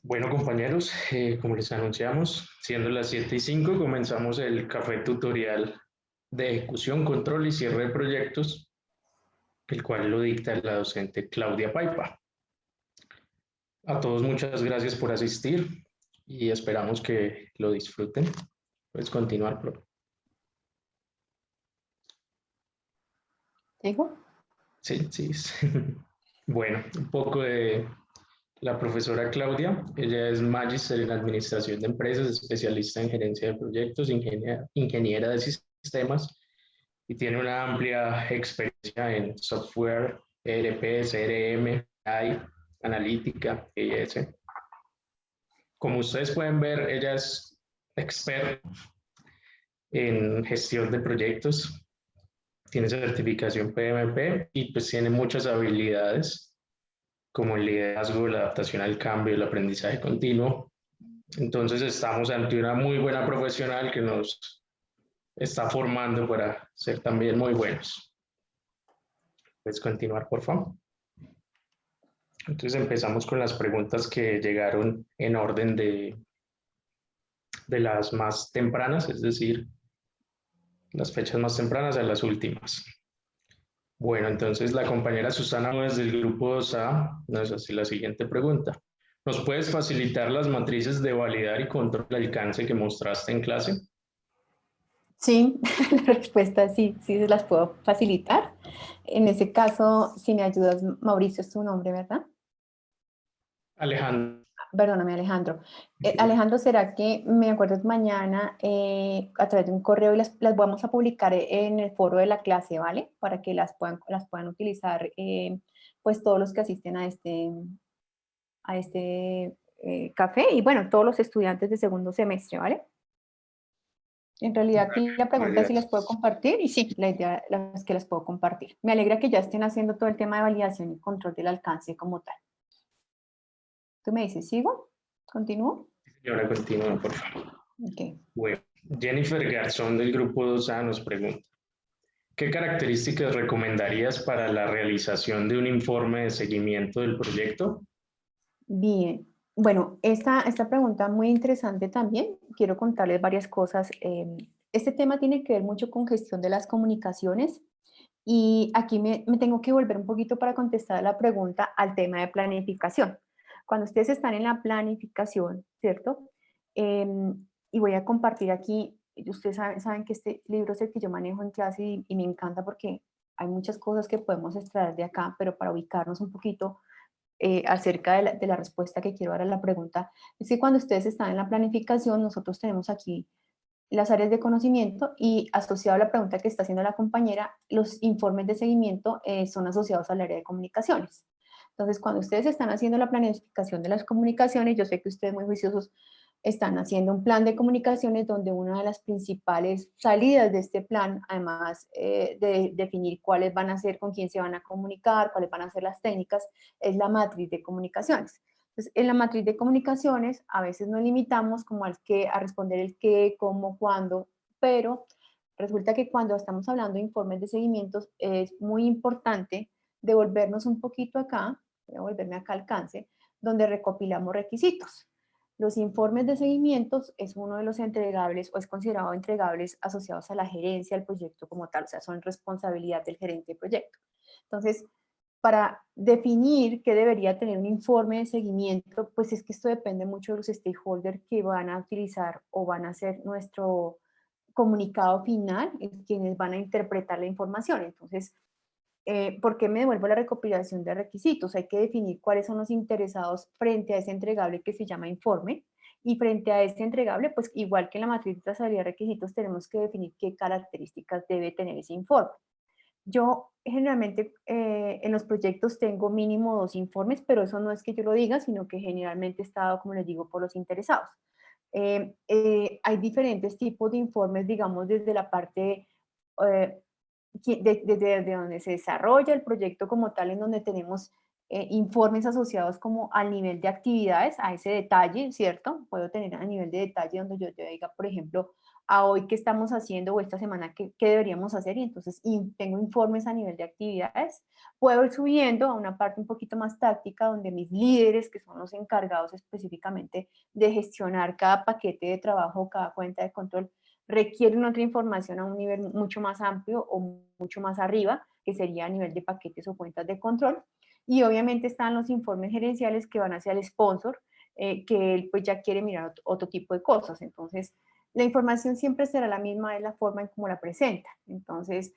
Bueno, compañeros, como les anunciamos, siendo las 7:05, comenzamos el café tutorial de ejecución, control y cierre de proyectos, el cual lo dicta la docente Claudia Paipa. A todos muchas gracias por asistir y esperamos que lo disfruten. Puedes continuar, profe. ¿Digo? Sí, sí. Bueno, un poco de la profesora Claudia. Ella es magíster en Administración de Empresas, especialista en gerencia de proyectos, ingeniera de sistemas y tiene una amplia experiencia en software, ERP, CRM, AI, analítica, IS. Como ustedes pueden ver, ella es experta en gestión de proyectos, tiene certificación PMP y pues tiene muchas habilidades como el liderazgo, la adaptación al cambio, el aprendizaje continuo. Entonces estamos ante una muy buena profesional que nos está formando para ser también muy buenos. Puedes continuar, por favor. Entonces empezamos con las preguntas que llegaron en orden de las más tempranas, es decir, las fechas más tempranas a las últimas. Bueno, entonces la compañera Susana Núñez del grupo 2A nos hace la siguiente pregunta. ¿Nos puedes facilitar las matrices de validar y control de alcance que mostraste en clase? Sí, la respuesta es sí, sí se las puedo facilitar. En ese caso, si me ayudas, Mauricio es tu nombre, ¿verdad? Alejandro. Perdóname, Alejandro. Alejandro, ¿será que me acuerdas mañana a través de un correo y las vamos a publicar en el foro de la clase, ¿vale? Para que las puedan utilizar pues todos los que asisten a este café y bueno, todos los estudiantes de segundo semestre, ¿vale? En realidad aquí la pregunta es si las puedo compartir y sí, la idea es que las puedo compartir. Me alegra que ya estén haciendo todo el tema de validación y control del alcance como tal. Tú me dices, ¿sigo? ¿Continúo? Señora, continúa, por favor. Ok. Bueno, Jennifer Garzón del grupo 2A nos pregunta, ¿qué características recomendarías para la realización de un informe de seguimiento del proyecto? Bien. Bueno, esta pregunta muy interesante también. Quiero contarles varias cosas. Este tema tiene que ver mucho con gestión de las comunicaciones y aquí me tengo que volver un poquito para contestar la pregunta al tema de planificación. Cuando ustedes están en la planificación, ¿cierto? Y voy a compartir aquí, ustedes saben que este libro es el que yo manejo en clase y me encanta porque hay muchas cosas que podemos extraer de acá, pero para ubicarnos un poquito acerca de la respuesta que quiero dar a la pregunta, es que cuando ustedes están en la planificación, nosotros tenemos aquí las áreas de conocimiento y asociado a la pregunta que está haciendo la compañera, los informes de seguimiento son asociados al área de comunicaciones. Entonces, cuando ustedes están haciendo la planificación de las comunicaciones, yo sé que ustedes muy juiciosos están haciendo un plan de comunicaciones donde una de las principales salidas de este plan, además de definir cuáles van a ser, con quién se van a comunicar, cuáles van a ser las técnicas, es la matriz de comunicaciones. Entonces, en la matriz de comunicaciones a veces nos limitamos como a responder el qué, cómo, cuándo, pero resulta que cuando estamos hablando de informes de seguimientos es muy importante devolvernos un poquito acá, voy a volverme acá al alcance, donde recopilamos requisitos. Los informes de seguimientos es uno de los entregables o es considerado entregables asociados a la gerencia del proyecto como tal, o sea, son responsabilidad del gerente de proyecto. Entonces, para definir qué debería tener un informe de seguimiento, pues es que esto depende mucho de los stakeholders que van a utilizar o van a hacer nuestro comunicado final, quienes van a interpretar la información. Entonces, ¿por qué me devuelvo la recopilación de requisitos? Hay que definir cuáles son los interesados frente a ese entregable que se llama informe. Y frente a este entregable, pues igual que en la matriz de trazabilidad de requisitos, tenemos que definir qué características debe tener ese informe. Yo generalmente en los proyectos tengo mínimo 2 informes, pero eso no es que yo lo diga, sino que generalmente está dado, como les digo, por los interesados. Hay diferentes tipos de informes, digamos, desde la parte eh, desde donde se desarrolla el proyecto como tal, en donde tenemos informes asociados como al nivel de actividades, a ese detalle, ¿cierto? Puedo tener a nivel de detalle donde yo te diga, por ejemplo, a hoy qué estamos haciendo o esta semana qué deberíamos hacer y entonces tengo informes a nivel de actividades. Puedo ir subiendo a una parte un poquito más táctica donde mis líderes, que son los encargados específicamente de gestionar cada paquete de trabajo, cada cuenta de control, requieren otra información a un nivel mucho más amplio o mucho más arriba, que sería a nivel de paquetes o cuentas de control. Y obviamente están los informes gerenciales que van hacia el sponsor, que él pues ya quiere mirar otro tipo de cosas. Entonces, la información siempre será la misma, es la forma en cómo la presenta. Entonces,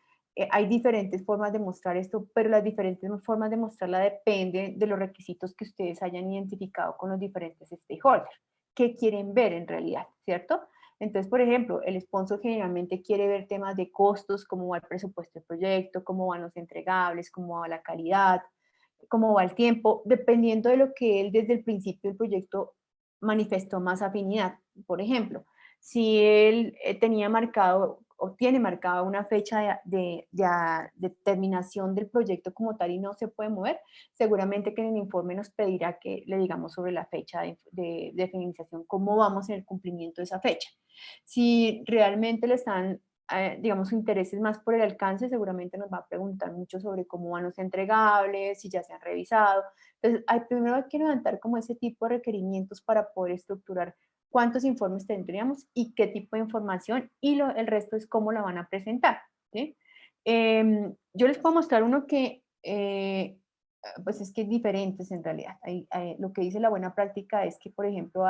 hay diferentes formas de mostrar esto, pero las diferentes formas de mostrarla dependen de los requisitos que ustedes hayan identificado con los diferentes stakeholders. ¿Qué quieren ver en realidad? ¿Cierto? Entonces, por ejemplo, el sponsor generalmente quiere ver temas de costos, cómo va el presupuesto del proyecto, cómo van los entregables, cómo va la calidad, cómo va el tiempo, dependiendo de lo que él desde el principio del proyecto manifestó más afinidad. Por ejemplo, si él tenía marcado o tiene marcada una fecha de terminación del proyecto como tal y no se puede mover, seguramente que en el informe nos pedirá que le digamos sobre la fecha de finalización, cómo vamos en el cumplimiento de esa fecha. Si realmente le están, digamos, su interés es más por el alcance, seguramente nos va a preguntar mucho sobre cómo van los entregables, si ya se han revisado. Entonces, primero hay que levantar como ese tipo de requerimientos para poder estructurar cuántos informes tendríamos y qué tipo de información, y el resto es cómo la van a presentar, ¿sí? Yo les puedo mostrar uno que, pues es que es diferente en realidad. Lo que dice la buena práctica es que, por ejemplo,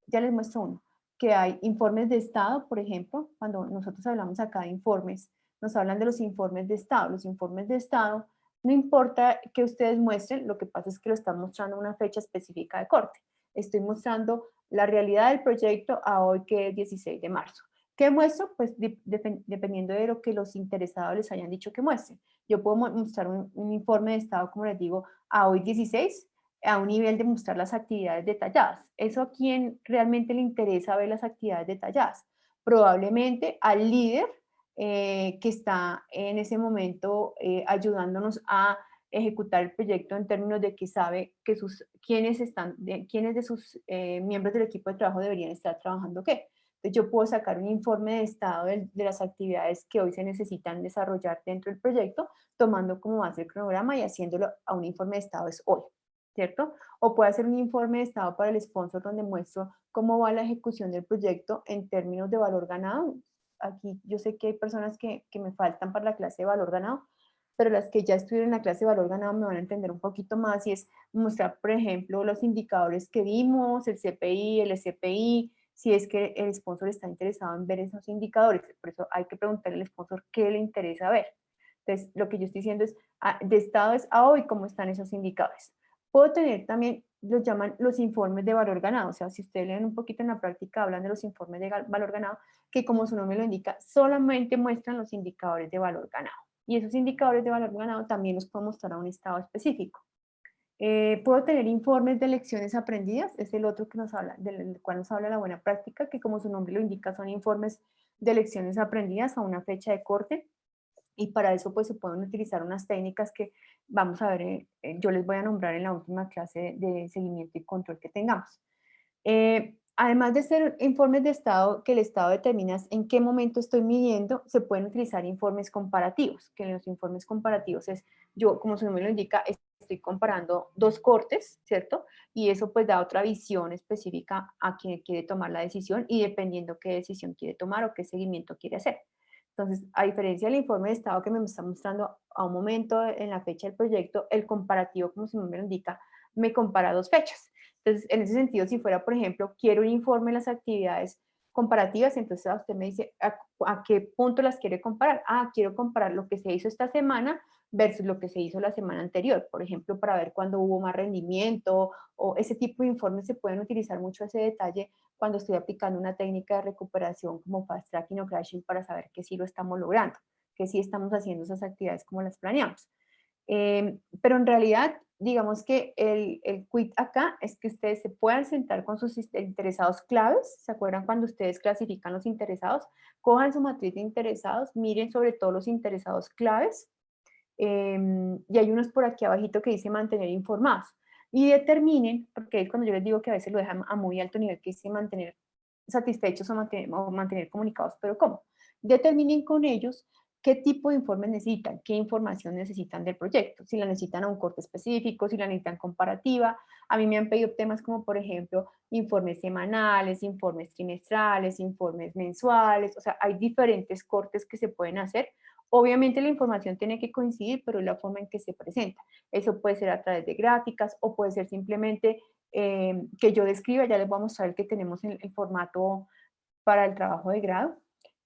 ya les muestro uno, que hay informes de estado, por ejemplo, cuando nosotros hablamos acá de informes, nos hablan de los informes de estado. Los informes de estado, no importa que ustedes muestren, lo que pasa es que lo están mostrando una fecha específica de corte. Estoy mostrando la realidad del proyecto a hoy, que es 16 de marzo. ¿Qué muestro? Pues dependiendo de lo que los interesados les hayan dicho que muestren. Yo puedo mostrar un informe de estado, como les digo, a hoy 16, a un nivel de mostrar las actividades detalladas. ¿Eso a quién realmente le interesa ver las actividades detalladas? Probablemente al líder que está en ese momento ayudándonos a ejecutar el proyecto en términos de que sabe que quiénes de sus miembros del equipo de trabajo deberían estar trabajando qué. Entonces yo puedo sacar un informe de estado de las actividades que hoy se necesitan desarrollar dentro del proyecto, tomando como base el cronograma y haciéndolo a un informe de estado es hoy, ¿cierto? O puedo hacer un informe de estado para el sponsor donde muestro cómo va la ejecución del proyecto en términos de valor ganado. Aquí yo sé que hay personas que me faltan para la clase de valor ganado, pero las que ya estuvieron en la clase de valor ganado me van a entender un poquito más, y es mostrar, por ejemplo, los indicadores que vimos, el CPI, el SPI, si es que el sponsor está interesado en ver esos indicadores. Por eso hay que preguntarle al sponsor qué le interesa ver. Entonces, lo que yo estoy diciendo es, de estado es a hoy, cómo están esos indicadores. Puedo tener también, los llaman los informes de valor ganado, o sea, si ustedes leen un poquito en la práctica, hablan de los informes de valor ganado, que como su nombre lo indica, solamente muestran los indicadores de valor ganado. Y esos indicadores de valor ganado también los puedo mostrar a un estado específico. Puedo tener informes de lecciones aprendidas, es el otro que nos habla, del cual nos habla la buena práctica, que como su nombre lo indica, son informes de lecciones aprendidas a una fecha de corte, y para eso pues se pueden utilizar unas técnicas que vamos a ver, yo les voy a nombrar en la última clase de seguimiento y control que tengamos. Además de ser informes de estado, que el estado determina en qué momento estoy midiendo, se pueden utilizar informes comparativos, que en los informes comparativos es, yo, como su nombre lo indica, estoy comparando dos cortes, ¿cierto? Y eso pues da otra visión específica a quien quiere tomar la decisión y dependiendo qué decisión quiere tomar o qué seguimiento quiere hacer. Entonces, a diferencia del informe de estado que me está mostrando a un momento en la fecha del proyecto, el comparativo, como su nombre lo indica, me compara dos fechas. Entonces, en ese sentido, si fuera, por ejemplo, quiero un informe de las actividades comparativas, entonces a usted me dice a qué punto las quiere comparar. Quiero comparar lo que se hizo esta semana versus lo que se hizo la semana anterior, por ejemplo, para ver cuándo hubo más rendimiento, o ese tipo de informes se pueden utilizar mucho ese detalle cuando estoy aplicando una técnica de recuperación como fast tracking o crashing, para saber que sí lo estamos logrando, que sí estamos haciendo esas actividades como las planeamos. Pero en realidad, digamos que el quid acá es que ustedes se puedan sentar con sus interesados claves. ¿Se acuerdan cuando ustedes clasifican los interesados? Cojan su matriz de interesados, miren sobre todo los interesados claves, y hay unos por aquí abajito que dice mantener informados. Y determinen, porque es cuando yo les digo que a veces lo dejan a muy alto nivel, que dice mantener satisfechos o mantener comunicados, pero ¿cómo? Determinen con ellos qué tipo de informes necesitan, qué información necesitan del proyecto, si la necesitan a un corte específico, si la necesitan comparativa. A mí me han pedido temas como, por ejemplo, informes semanales, informes trimestrales, informes mensuales, o sea, hay diferentes cortes que se pueden hacer. Obviamente la información tiene que coincidir, pero es la forma en que se presenta. Eso puede ser a través de gráficas o puede ser simplemente que yo describa, ya les voy a mostrar el que tenemos en el formato para el trabajo de grado.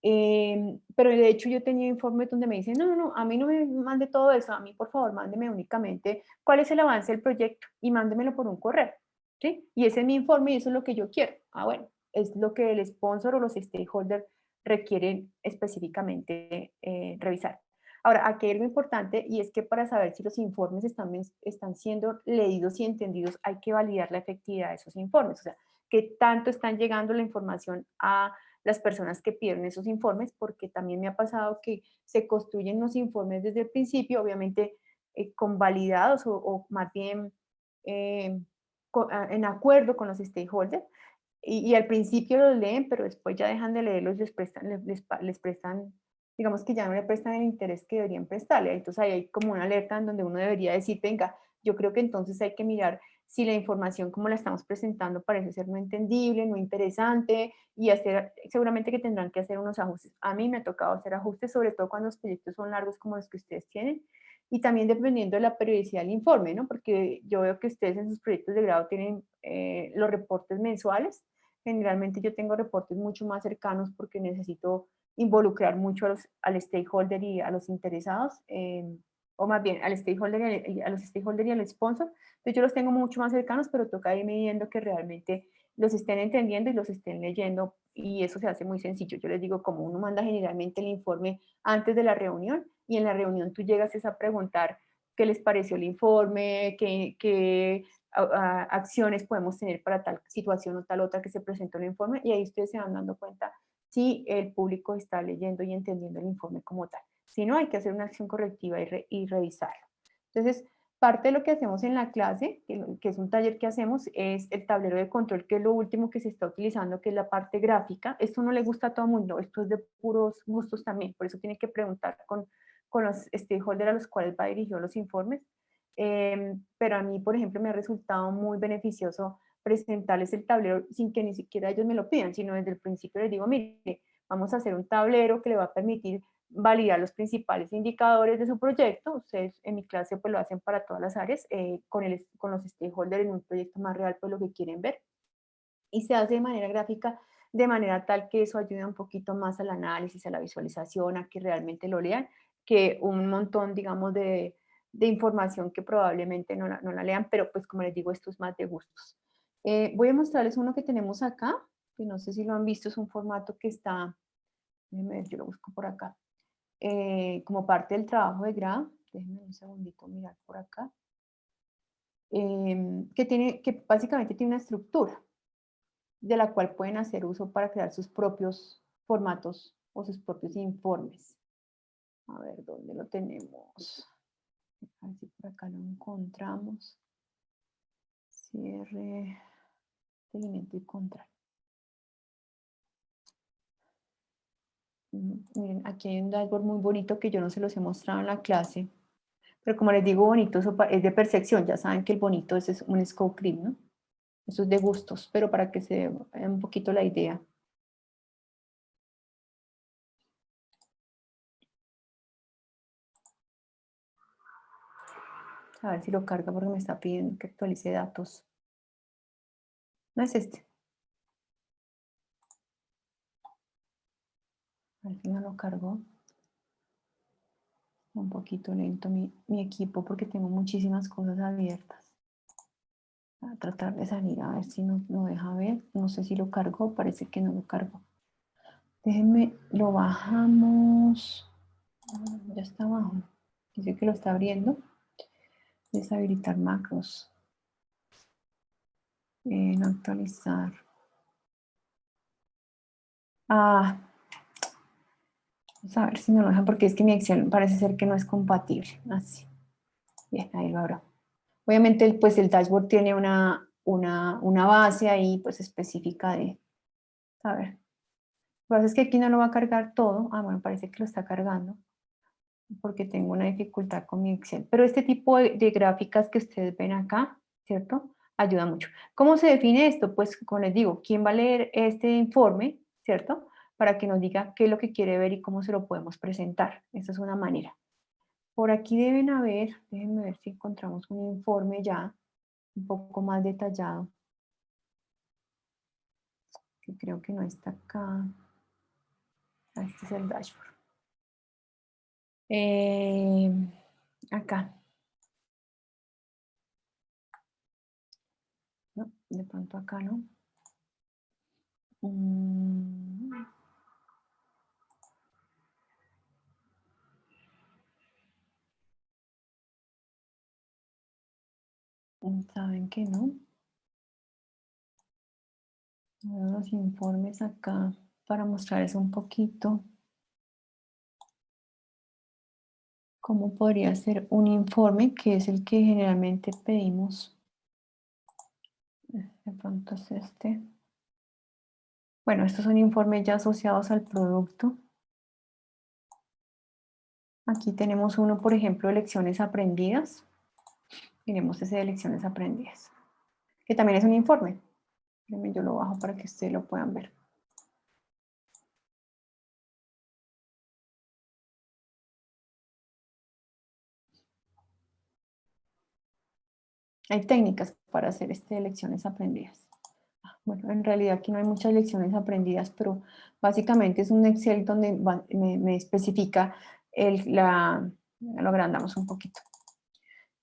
Pero de hecho yo tenía informes donde me dicen, no, no, no, a mí no me mande todo eso, a mí por favor mándeme únicamente cuál es el avance del proyecto y mándemelo por un correo, ¿sí? Y ese es mi informe y eso es lo que yo quiero. Ah, bueno, es lo que el sponsor o los stakeholders requieren específicamente revisar. Ahora, aquí hay algo importante y es que para saber si los informes están siendo leídos y entendidos, hay que validar la efectividad de esos informes, o sea, qué tanto están llegando la información a las personas que piden esos informes, porque también me ha pasado que se construyen los informes desde el principio, obviamente convalidados o más bien eh, en acuerdo con los stakeholders, y al principio los leen, pero después ya dejan de leerlos y les prestan, digamos que ya no le prestan el interés que deberían prestarle. Entonces ahí hay como una alerta en donde uno debería decir, venga, yo creo que entonces hay que mirar si la información como la estamos presentando parece ser no entendible, no interesante, y hacer, seguramente que tendrán que hacer unos ajustes. A mí me ha tocado hacer ajustes, sobre todo cuando los proyectos son largos como los que ustedes tienen, y también dependiendo de la periodicidad del informe, ¿no? Porque yo veo que ustedes en sus proyectos de grado tienen los reportes mensuales. Generalmente yo tengo reportes mucho más cercanos porque necesito involucrar mucho al stakeholder y a los interesados, o más bien al stakeholder a los stakeholders y al sponsor. Entonces yo los tengo mucho más cercanos, pero toca ir midiendo que realmente los estén entendiendo y los estén leyendo, y eso se hace muy sencillo. Yo les digo, como uno manda generalmente el informe antes de la reunión, y en la reunión tú llegas a preguntar qué les pareció el informe, qué acciones podemos tener para tal situación o tal otra que se presentó en el informe, y ahí ustedes se van dando cuenta si el público está leyendo y entendiendo el informe como tal. Si no, hay que hacer una acción correctiva y revisarlo. Entonces, parte de lo que hacemos en la clase, que es un taller que hacemos, es el tablero de control, que es lo último que se está utilizando, que es la parte gráfica. Esto no le gusta a todo el mundo, esto es de puros gustos también, por eso tiene que preguntar con los stakeholders a los cuales va dirigido los informes. Pero a mí, por ejemplo, me ha resultado muy beneficioso presentarles el tablero sin que ni siquiera ellos me lo pidan, sino desde el principio les digo, mire, vamos a hacer un tablero que le va a permitir validar los principales indicadores de su proyecto. Ustedes en mi clase pues lo hacen para todas las áreas, con los stakeholders en un proyecto más real, pues lo que quieren ver. Y se hace de manera gráfica, de manera tal que eso ayuda un poquito más al análisis, a la visualización, a que realmente lo lean, que un montón, digamos, de información que probablemente no la lean, pero pues como les digo, esto es más de gustos. Voy a mostrarles uno que tenemos acá, que no sé si lo han visto, es un formato que está, déjenme ver, yo lo busco por acá, como parte del trabajo de grado. Déjenme un segundito mirar por acá. Que básicamente tiene una estructura de la cual pueden hacer uso para crear sus propios formatos o sus propios informes. A ver, ¿dónde lo tenemos? A ver si por acá lo encontramos. Cierre, seguimiento y control. Miren, aquí hay un dashboard muy bonito que yo no se los he mostrado en la clase. Pero como les digo, bonito es de percepción. Ya saben que el bonito es un scope creep, ¿no? Eso es de gustos, pero para que se vea un poquito la idea. A ver si lo carga porque me está pidiendo que actualice datos. No es este. A ver si no lo cargó. Un poquito lento mi equipo porque tengo muchísimas cosas abiertas. Voy a tratar de salir a ver si no deja ver. No sé si lo cargó, parece que no lo cargó. Déjenme, lo bajamos. Ya está abajo. Dice que lo está abriendo. Deshabilitar macros. No actualizar. Vamos a ver si no lo dejan porque es que mi Excel parece ser que no es compatible. Así. Bien, ahí lo abro. Obviamente, pues el dashboard tiene una base ahí pues específica A ver, lo que pasa es que aquí no lo va a cargar todo. Ah, bueno, parece que lo está cargando porque tengo una dificultad con mi Excel. Pero este tipo de gráficas que ustedes ven acá, ¿cierto? Ayuda mucho. ¿Cómo se define esto? Pues, como les digo, ¿quién va a leer este informe, ¿cierto? Para que nos diga qué es lo que quiere ver y cómo se lo podemos presentar. Esa es una manera. Por aquí deben haber, déjenme ver si encontramos un informe ya un poco más detallado, que creo que no está acá. Ah, este es el dashboard. Acá. No, de pronto acá no. Mm, ¿Saben que no? Veo los informes acá para mostrarles un poquito cómo podría ser un informe, que es el que generalmente pedimos. De pronto es este. Bueno, estos son informes ya asociados al producto. Aquí tenemos uno, por ejemplo, de lecciones aprendidas. Miremos ese de lecciones aprendidas, que también es un informe. Déjenme, yo lo bajo para que ustedes lo puedan ver. Hay técnicas para hacer lecciones aprendidas. Bueno, en realidad aquí no hay muchas lecciones aprendidas, pero básicamente es un Excel donde me especifica lo agrandamos un poquito.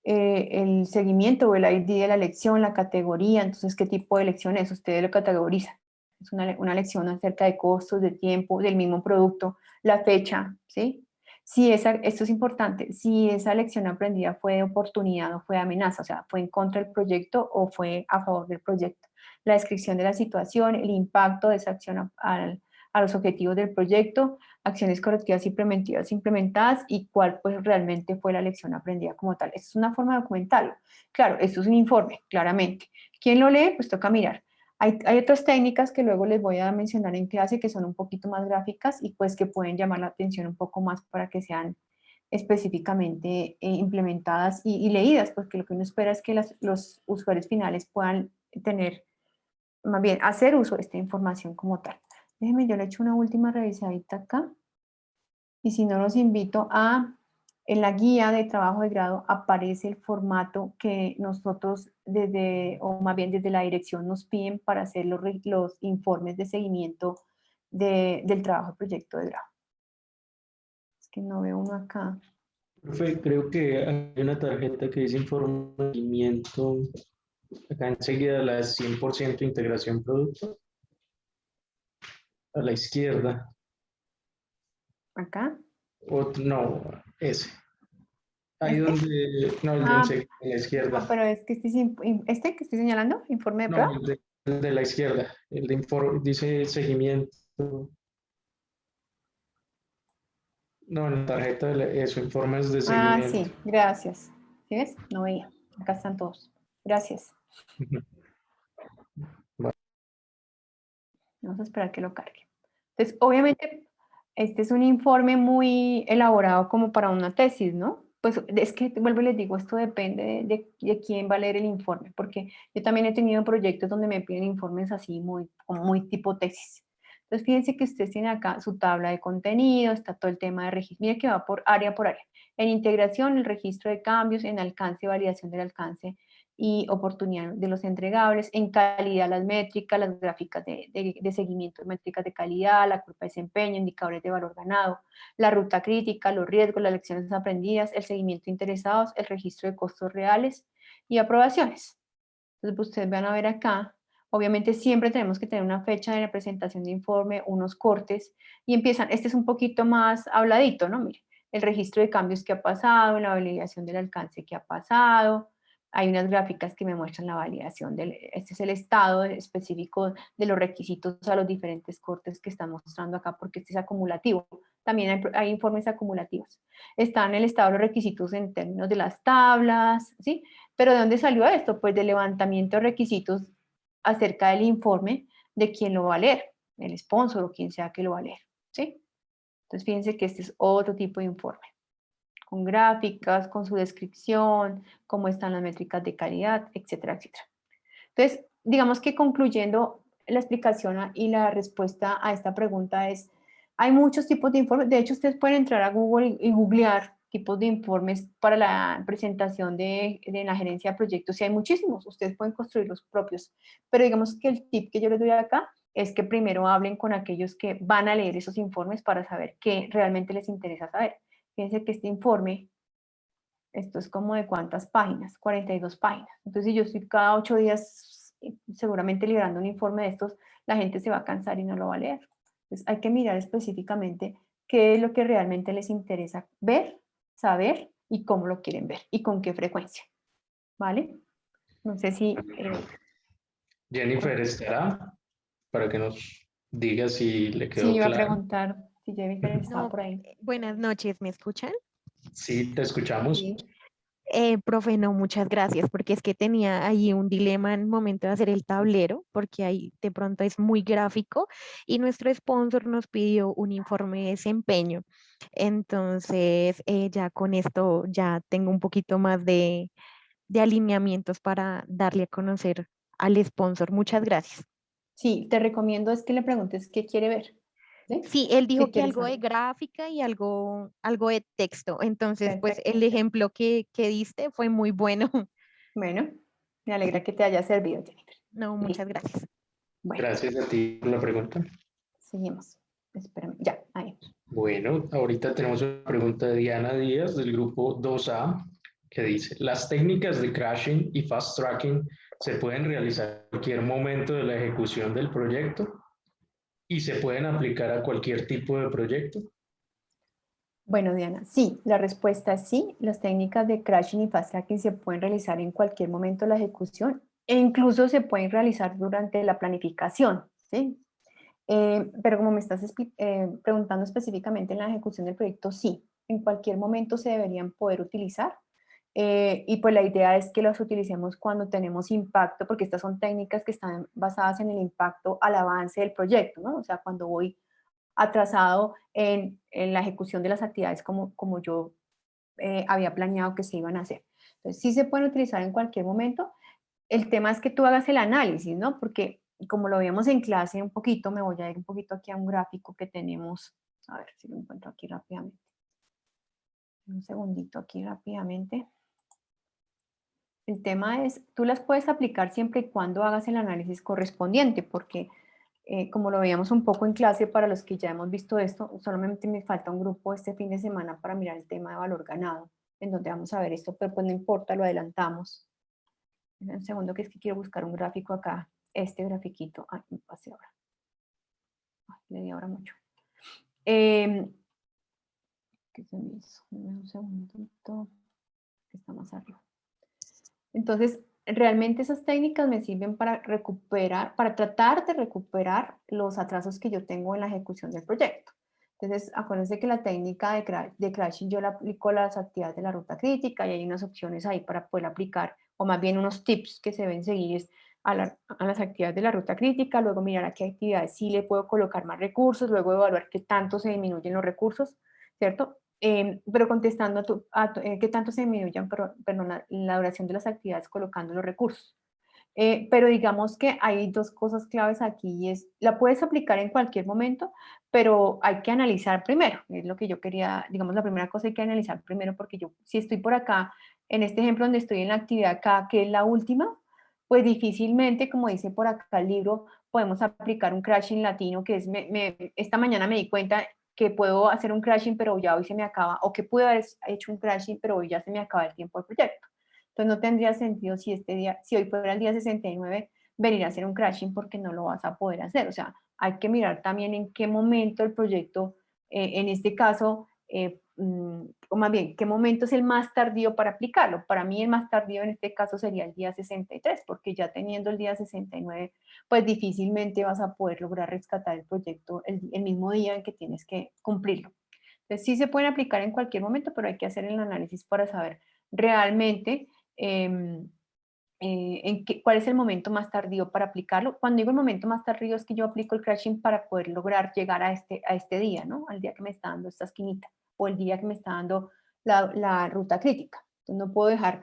El seguimiento o el ID de la lección, la categoría, entonces qué tipo de lección es, ustedes lo categorizan. Es una lección acerca de costos, de tiempo, del mismo producto, la fecha, ¿sí? Esto es importante, si esa lección aprendida fue de oportunidad o fue de amenaza, o sea, fue en contra del proyecto o fue a favor del proyecto. La descripción de la situación, el impacto de esa acción a los objetivos del proyecto, acciones correctivas y preventivas implementadas y cuál pues realmente fue la lección aprendida como tal. Esta es una forma de documentarlo. Claro, esto es un informe, claramente. ¿Quién lo lee? Pues toca mirar. Hay otras técnicas que luego les voy a mencionar en clase que son un poquito más gráficas y pues que pueden llamar la atención un poco más para que sean específicamente implementadas y leídas, porque lo que uno espera es que los usuarios finales puedan tener, más bien, hacer uso de esta información como tal. Déjenme, yo le echo una última revisadita acá. Y si no, los invito en la guía de trabajo de grado aparece el formato que nosotros o más bien desde la dirección nos piden para hacer los informes de seguimiento del trabajo de proyecto de grado. Es que no veo uno acá. Profe, creo que hay una tarjeta que dice informe de seguimiento. Acá enseguida la 100% integración producto. A la izquierda. ¿Acá? No, ese. Ahí ¿Este? donde, no, el de Ah, enseguida, a la izquierda. pero es que este que estoy señalando, informe de No, prueba. el de la izquierda. El de informe, dice seguimiento. No, en la tarjeta, eso, informes de Ah, seguimiento. sí, gracias. ¿Sí ves? No veía. Acá están todos. Gracias. Ujú. Bueno, Vamos a esperar que lo cargue. Entonces, obviamente, este es un informe muy elaborado como para una tesis, ¿no? Pues es que, vuelvo y les digo, esto depende de quién va a leer el informe, porque yo también he tenido proyectos donde me piden informes así como muy tipo tesis. Entonces, fíjense que ustedes tienen acá su tabla de contenido, está todo el tema de registro. Mira que va por área por área. En integración, el registro de cambios, en alcance, validación del alcance, y oportunidad de los entregables, en calidad las métricas, las gráficas de seguimiento, métricas de calidad, la curva de desempeño, indicadores de valor ganado, la ruta crítica, los riesgos, las lecciones aprendidas, el seguimiento de interesados, el registro de costos reales y aprobaciones. Entonces, pues, ustedes van a ver acá, obviamente siempre tenemos que tener una fecha de la presentación de informe, unos cortes, y empiezan, este es un poquito más habladito, ¿no? Mire, el registro de cambios que ha pasado, la validación del alcance que ha pasado, hay unas gráficas que me muestran la validación este es el estado específico de los requisitos a los diferentes cortes que están mostrando acá, porque este es acumulativo. También hay informes acumulativos. Están el estado de los requisitos en términos de las tablas, ¿sí? Pero ¿de dónde salió esto? Pues del levantamiento de requisitos acerca del informe de quién lo va a leer. el sponsor o quien sea que lo va a leer, ¿sí? Entonces, fíjense que este es otro tipo de informe, con gráficas, con su descripción, cómo están las métricas de calidad, etcétera, etcétera. Entonces, digamos que concluyendo la explicación y la respuesta a esta pregunta es, hay muchos tipos de informes, de hecho ustedes pueden entrar a Google y googlear tipos de informes para la presentación de la gerencia de proyectos y hay muchísimos, ustedes pueden construir los propios, pero digamos que el tip que yo les doy acá es que primero hablen con aquellos que van a leer esos informes para saber qué realmente les interesa saber. Fíjense que este informe, esto es como de cuántas páginas, 42 páginas. Entonces, si yo estoy cada 8 días seguramente liberando un informe de estos, la gente se va a cansar y no lo va a leer. Entonces, hay que mirar específicamente qué es lo que realmente les interesa ver, saber y cómo lo quieren ver y con qué frecuencia. ¿Vale? No sé si... Jennifer estará para que nos diga si le sí, quedó iba a claro. preguntar si Jennifer estaba No, por ahí. buenas noches, ¿me escuchan? Sí, te escuchamos. Sí. Profe, no, muchas gracias, porque es que tenía ahí un dilema en el momento de hacer el tablero, porque ahí de pronto es muy gráfico y nuestro sponsor nos pidió un informe de desempeño. Entonces, ya con esto ya tengo un poquito más de alineamientos para darle a conocer al sponsor. Muchas gracias. Sí, te recomiendo es que le preguntes qué quiere ver. ¿Sí? Sí, él ¿Qué dijo que quieres algo de saber? gráfica y algo de texto. Entonces, pues Perfecto. el ejemplo que diste fue muy bueno. Bueno, me alegra que te haya servido, Jennifer. No, muchas Listo. gracias. Bueno, Gracias a ti por la pregunta. seguimos. Espérame, ya, ahí. Bueno, ahorita tenemos una pregunta de Diana Díaz del grupo 2A que dice, ¿las técnicas de crashing y fast tracking se pueden realizar en cualquier momento de la ejecución del proyecto y se pueden aplicar a cualquier tipo de proyecto? Bueno, Diana, sí, la respuesta es sí. Las técnicas de crashing y fast tracking se pueden realizar en cualquier momento de la ejecución e incluso se pueden realizar durante la planificación, ¿sí? Pero como me estás preguntando específicamente en la ejecución del proyecto, sí, en cualquier momento se deberían poder utilizar. Y pues la idea es que las utilicemos cuando tenemos impacto, porque estas son técnicas que están basadas en el impacto al avance del proyecto, ¿no? O sea, cuando voy atrasado en la ejecución de las actividades como yo había planeado que se iban a hacer. Entonces, sí se pueden utilizar en cualquier momento. El tema es que tú hagas el análisis, ¿no? Porque como lo vimos en clase un poquito, me voy a ir un poquito aquí a un gráfico que tenemos. A ver si lo encuentro aquí rápidamente. Un segundito aquí rápidamente. El tema es, tú las puedes aplicar siempre y cuando hagas el análisis correspondiente, porque como lo veíamos un poco en clase, para los que ya hemos visto esto, solamente me falta un grupo este fin de semana para mirar el tema de valor ganado, en donde vamos a ver esto, pero pues no importa, lo adelantamos. Un segundo, que es que quiero buscar un gráfico acá, este grafiquito. Ay, me pasé ahora. Ay, le di ahora mucho. ¿Qué se me hizo? Un segundito, que está más arriba. Entonces, realmente esas técnicas me sirven para recuperar, para tratar de recuperar los atrasos que yo tengo en la ejecución del proyecto. Entonces, acuérdense que la técnica de crashing yo la aplico a las actividades de la ruta crítica y hay unas opciones ahí para poder aplicar, o más bien unos tips que se deben seguir es a las actividades de la ruta crítica, luego mirar a qué actividades sí le puedo colocar más recursos, luego evaluar qué tanto se disminuyen los recursos, ¿cierto? Pero contestando qué tanto se disminuyan, perdón, la duración de las actividades colocando los recursos. Pero digamos que hay dos cosas claves aquí y es, la puedes aplicar en cualquier momento, pero hay que analizar primero, es lo que yo quería, digamos, la primera cosa hay que analizar primero porque yo, si estoy por acá, en este ejemplo donde estoy en la actividad acá, que es la última, pues difícilmente, como dice por acá el libro, podemos aplicar un crashing latino, que es, esta mañana me di cuenta que puedo hacer un crashing, pero ya hoy se me acaba, o que pude haber hecho un crashing, pero hoy ya se me acaba el tiempo del proyecto. Entonces no tendría sentido si este día, si hoy fuera el día 69, venir a hacer un crashing porque no lo vas a poder hacer. O sea, hay que mirar también en qué momento el proyecto, en este caso, o más bien, qué momento es el más tardío para aplicarlo. Para mí el más tardío en este caso sería el día 63, porque ya teniendo el día 69, pues difícilmente vas a poder lograr rescatar el proyecto el mismo día en que tienes que cumplirlo. Entonces sí se pueden aplicar en cualquier momento, pero hay que hacer el análisis para saber realmente ¿Cuál es el momento más tardío para aplicarlo? Cuando digo el momento más tardío es que yo aplico el crashing para poder lograr llegar a este día, ¿no? Al día que me está dando esta esquinita o el día que me está dando la ruta crítica. Entonces no puedo dejar,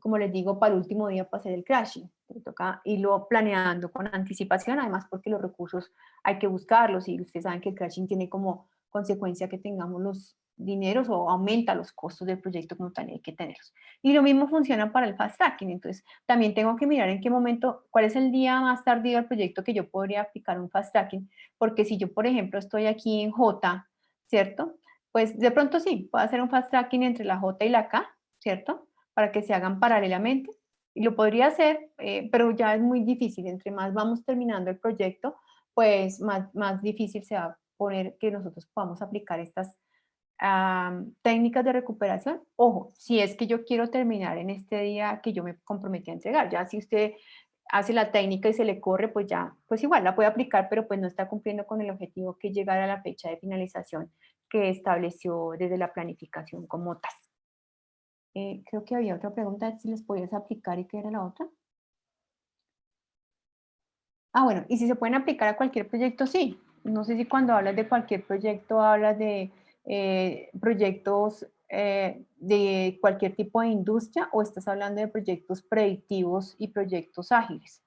como les digo, para el último día para hacer el crashing. Me toca irlo planeando con anticipación, además porque los recursos hay que buscarlos y ustedes saben que el crashing tiene como consecuencia que tengamos los dineros o aumenta los costos del proyecto como tal, hay que tenerlos. Y lo mismo funciona para el fast tracking, entonces también tengo que mirar en qué momento, cuál es el día más tardío del proyecto que yo podría aplicar un fast tracking, porque si yo, por ejemplo, estoy aquí en J, ¿cierto? Pues de pronto sí, puedo hacer un fast tracking entre la J y la K, ¿cierto? Para que se hagan paralelamente. Y lo podría hacer, pero ya es muy difícil. Entre más vamos terminando el proyecto, pues más difícil se va a poner que nosotros podamos aplicar estas técnicas de recuperación. Ojo, si es que yo quiero terminar en este día que yo me comprometí a entregar, ya si usted hace la técnica y se le corre, pues ya, pues igual la puede aplicar, pero pues no está cumpliendo con el objetivo que es llegar a la fecha de finalización que estableció desde la planificación como tal. Creo que había otra pregunta, si les podías aplicar y qué era la otra. Ah, bueno, y si se pueden aplicar a cualquier proyecto, sí. No sé si cuando hablas de cualquier proyecto hablas de proyectos de cualquier tipo de industria o estás hablando de proyectos predictivos y proyectos ágiles.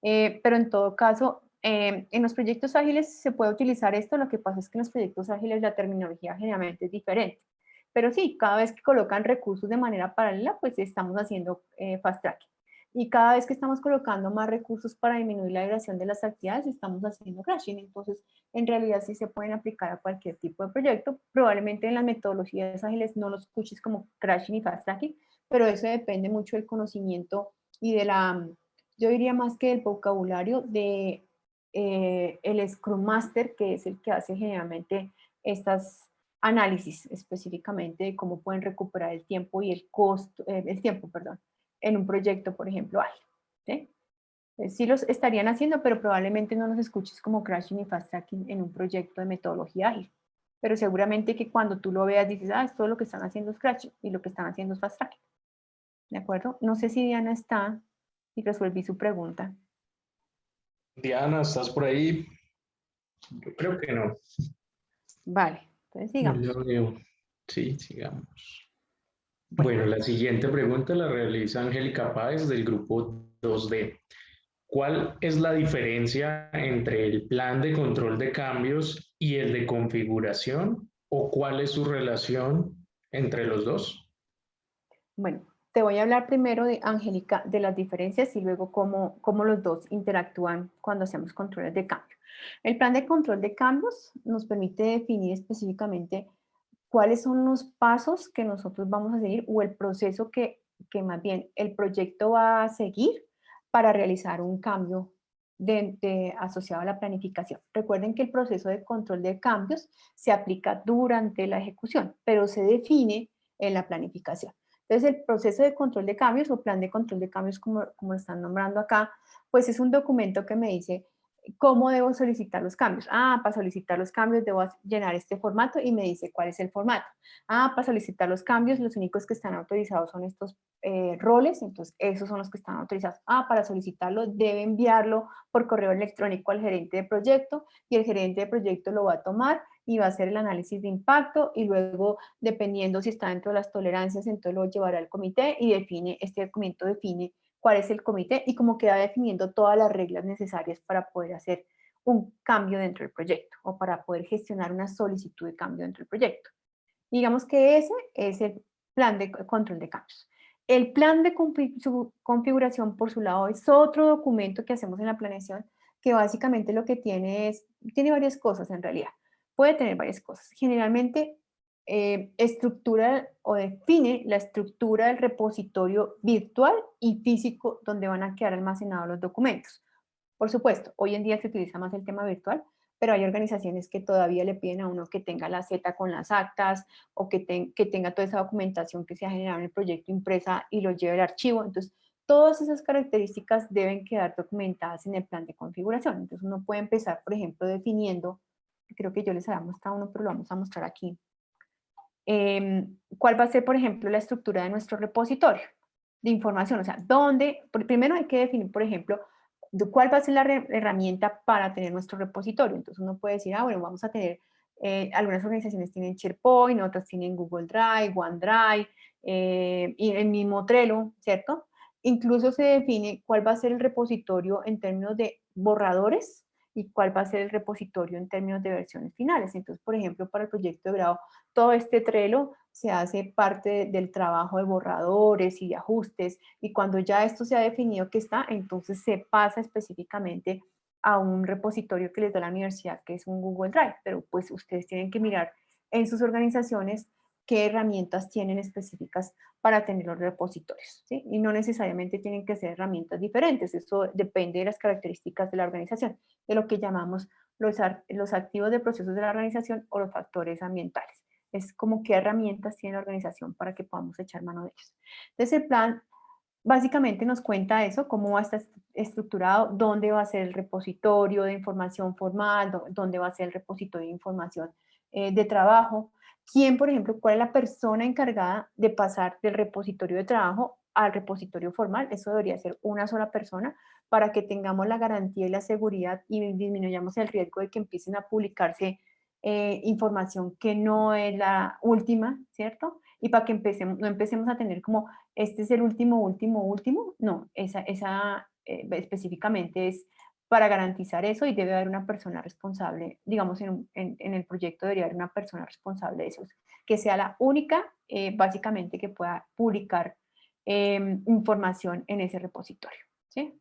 Pero en todo caso, en los proyectos ágiles se puede utilizar esto, lo que pasa es que en los proyectos ágiles la terminología generalmente es diferente. Pero sí, cada vez que colocan recursos de manera paralela, pues estamos haciendo fast tracking. Y cada vez que estamos colocando más recursos para disminuir la duración de las actividades, estamos haciendo crashing. Entonces, en realidad sí se pueden aplicar a cualquier tipo de proyecto. Probablemente en las metodologías ágiles no los escuches como crashing y fast tracking, pero eso depende mucho del conocimiento y de la, yo diría más que del vocabulario de el Scrum Master, que es el que hace generalmente estas análisis específicamente de cómo pueden recuperar el tiempo y el costo, el tiempo, perdón, en un proyecto, por ejemplo, ágil. ¿Sí? Sí los estarían haciendo, pero probablemente no los escuches como crashing y fast tracking en un proyecto de metodología ágil. Pero seguramente que cuando tú lo veas dices, ah, esto lo que están haciendo es crashing y lo que están haciendo es fast tracking. ¿De acuerdo? No sé si Diana está y resolví su pregunta. Diana, ¿estás por ahí? Yo creo que no. Vale, entonces No sigamos. lo veo. Sí, sigamos. Bueno, Bueno, la siguiente pregunta la realiza Angélica Páez del grupo 2D. ¿Cuál es la diferencia entre el plan de control de cambios y el de configuración? ¿O cuál es su relación entre los dos? bueno, te voy a hablar primero de Angélica, de las diferencias y luego cómo los dos interactúan cuando hacemos controles de cambio. El plan de control de cambios nos permite definir específicamente cuáles son los pasos que nosotros vamos a seguir o el proceso que más bien el proyecto va a seguir para realizar un cambio asociado a la planificación. Recuerden que el proceso de control de cambios se aplica durante la ejecución, pero se define en la planificación. Entonces, el proceso de control de cambios o plan de control de cambios, como lo están nombrando acá, pues es un documento que me dice cómo debo solicitar los cambios. Ah, para solicitar los cambios debo llenar este formato y me dice cuál es el formato. Ah, para solicitar los cambios, los únicos que están autorizados son estos roles, entonces esos son los que están autorizados. Ah, para solicitarlo debe enviarlo por correo electrónico al gerente de proyecto y el gerente de proyecto lo va a tomar y va a hacer el análisis de impacto y luego, dependiendo si está dentro de las tolerancias, entonces lo llevará al comité y este documento define cuál es el comité y cómo queda definiendo todas las reglas necesarias para poder hacer un cambio dentro del proyecto o para poder gestionar una solicitud de cambio dentro del proyecto. Digamos que ese es el plan de control de cambios. El plan de configuración, por su lado, es otro documento que hacemos en la planeación que básicamente lo que tiene varias cosas en realidad. Puede tener varias cosas. Generalmente estructura o define la estructura del repositorio virtual y físico donde van a quedar almacenados los documentos. Por supuesto, hoy en día se utiliza más el tema virtual, pero hay organizaciones que todavía le piden a uno que tenga la Z con las actas o que tenga toda esa documentación que se ha generado en el proyecto impresa y lo lleve al archivo. Entonces, todas esas características deben quedar documentadas en el plan de configuración. Entonces, uno puede empezar, por ejemplo, definiendo, creo que yo les había mostrado uno, pero lo vamos a mostrar aquí. ¿Cuál va a ser, por ejemplo, la estructura de nuestro repositorio? de información, o sea, primero hay que definir, por ejemplo, cuál va a ser la herramienta para tener nuestro repositorio. Entonces uno puede decir, bueno, vamos a tener, algunas organizaciones tienen SharePoint, otras tienen Google Drive, OneDrive, y el mismo Trello, ¿cierto? Incluso se define cuál va a ser el repositorio en términos de borradores y cuál va a ser el repositorio en términos de versiones finales. Entonces, por ejemplo, para el proyecto de grado, todo este Trello se hace parte del trabajo de borradores y de ajustes, y cuando ya esto se ha definido que está, entonces se pasa específicamente a un repositorio que les da la universidad, que es un Google Drive, pero pues ustedes tienen que mirar en sus organizaciones qué herramientas tienen específicas para tener los repositorios, ¿sí? Y no necesariamente tienen que ser herramientas diferentes, eso depende de las características de la organización, de lo que llamamos los activos de procesos de la organización o los factores ambientales. Es como qué herramientas tiene la organización para que podamos echar mano de ellos. Entonces el plan básicamente nos cuenta eso, cómo va a estar estructurado, dónde va a ser el repositorio de información formal, dónde va a ser el repositorio de información de trabajo, quién, por ejemplo, cuál es la persona encargada de pasar del repositorio de trabajo al repositorio formal. Eso debería ser una sola persona para que tengamos la garantía y la seguridad y disminuyamos el riesgo de que empiecen a publicarse información que no es la última, ¿cierto? Y para que no empecemos a tener como, este es el último, no, específicamente es para garantizar eso y debe haber una persona responsable, digamos, en el proyecto debería haber una persona responsable de eso, que sea la única, básicamente, que pueda publicar información en ese repositorio, ¿sí?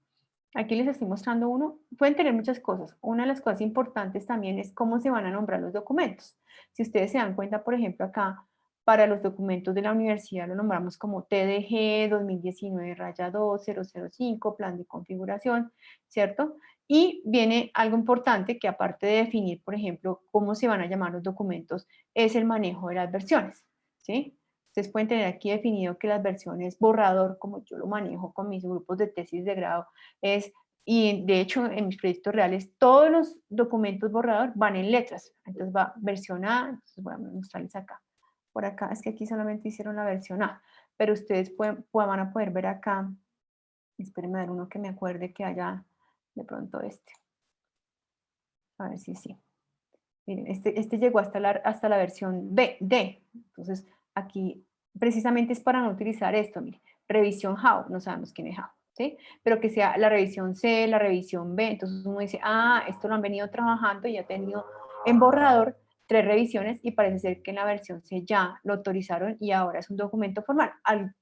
Aquí les estoy mostrando uno, pueden tener muchas cosas. Una de las cosas importantes también es cómo se van a nombrar los documentos. Si ustedes se dan cuenta, por ejemplo, acá, para los documentos de la universidad lo nombramos como TDG 2019-2005, plan de configuración, ¿cierto? Y viene algo importante que aparte de definir, por ejemplo, cómo se van a llamar los documentos, es el manejo de las versiones, ¿sí? Ustedes pueden tener aquí definido que las versiones borrador, como yo lo manejo con mis grupos de tesis de grado, y de hecho en mis proyectos reales todos los documentos borrador van en letras, entonces va versión A, entonces voy a mostrarles acá, por acá, es que aquí solamente hicieron la versión A, pero ustedes van a poder ver acá, espérenme a ver uno que me acuerde que haya de pronto a ver si sí. Miren, este llegó hasta la versión D, entonces aquí precisamente es para no utilizar esto, miren, revisión how, no sabemos quién es how, ¿sí? Pero que sea la revisión C, la revisión B, entonces uno dice, esto lo han venido trabajando y ha tenido en borrador 3 revisiones y parece ser que en la versión C ya lo autorizaron y ahora es un documento formal. Al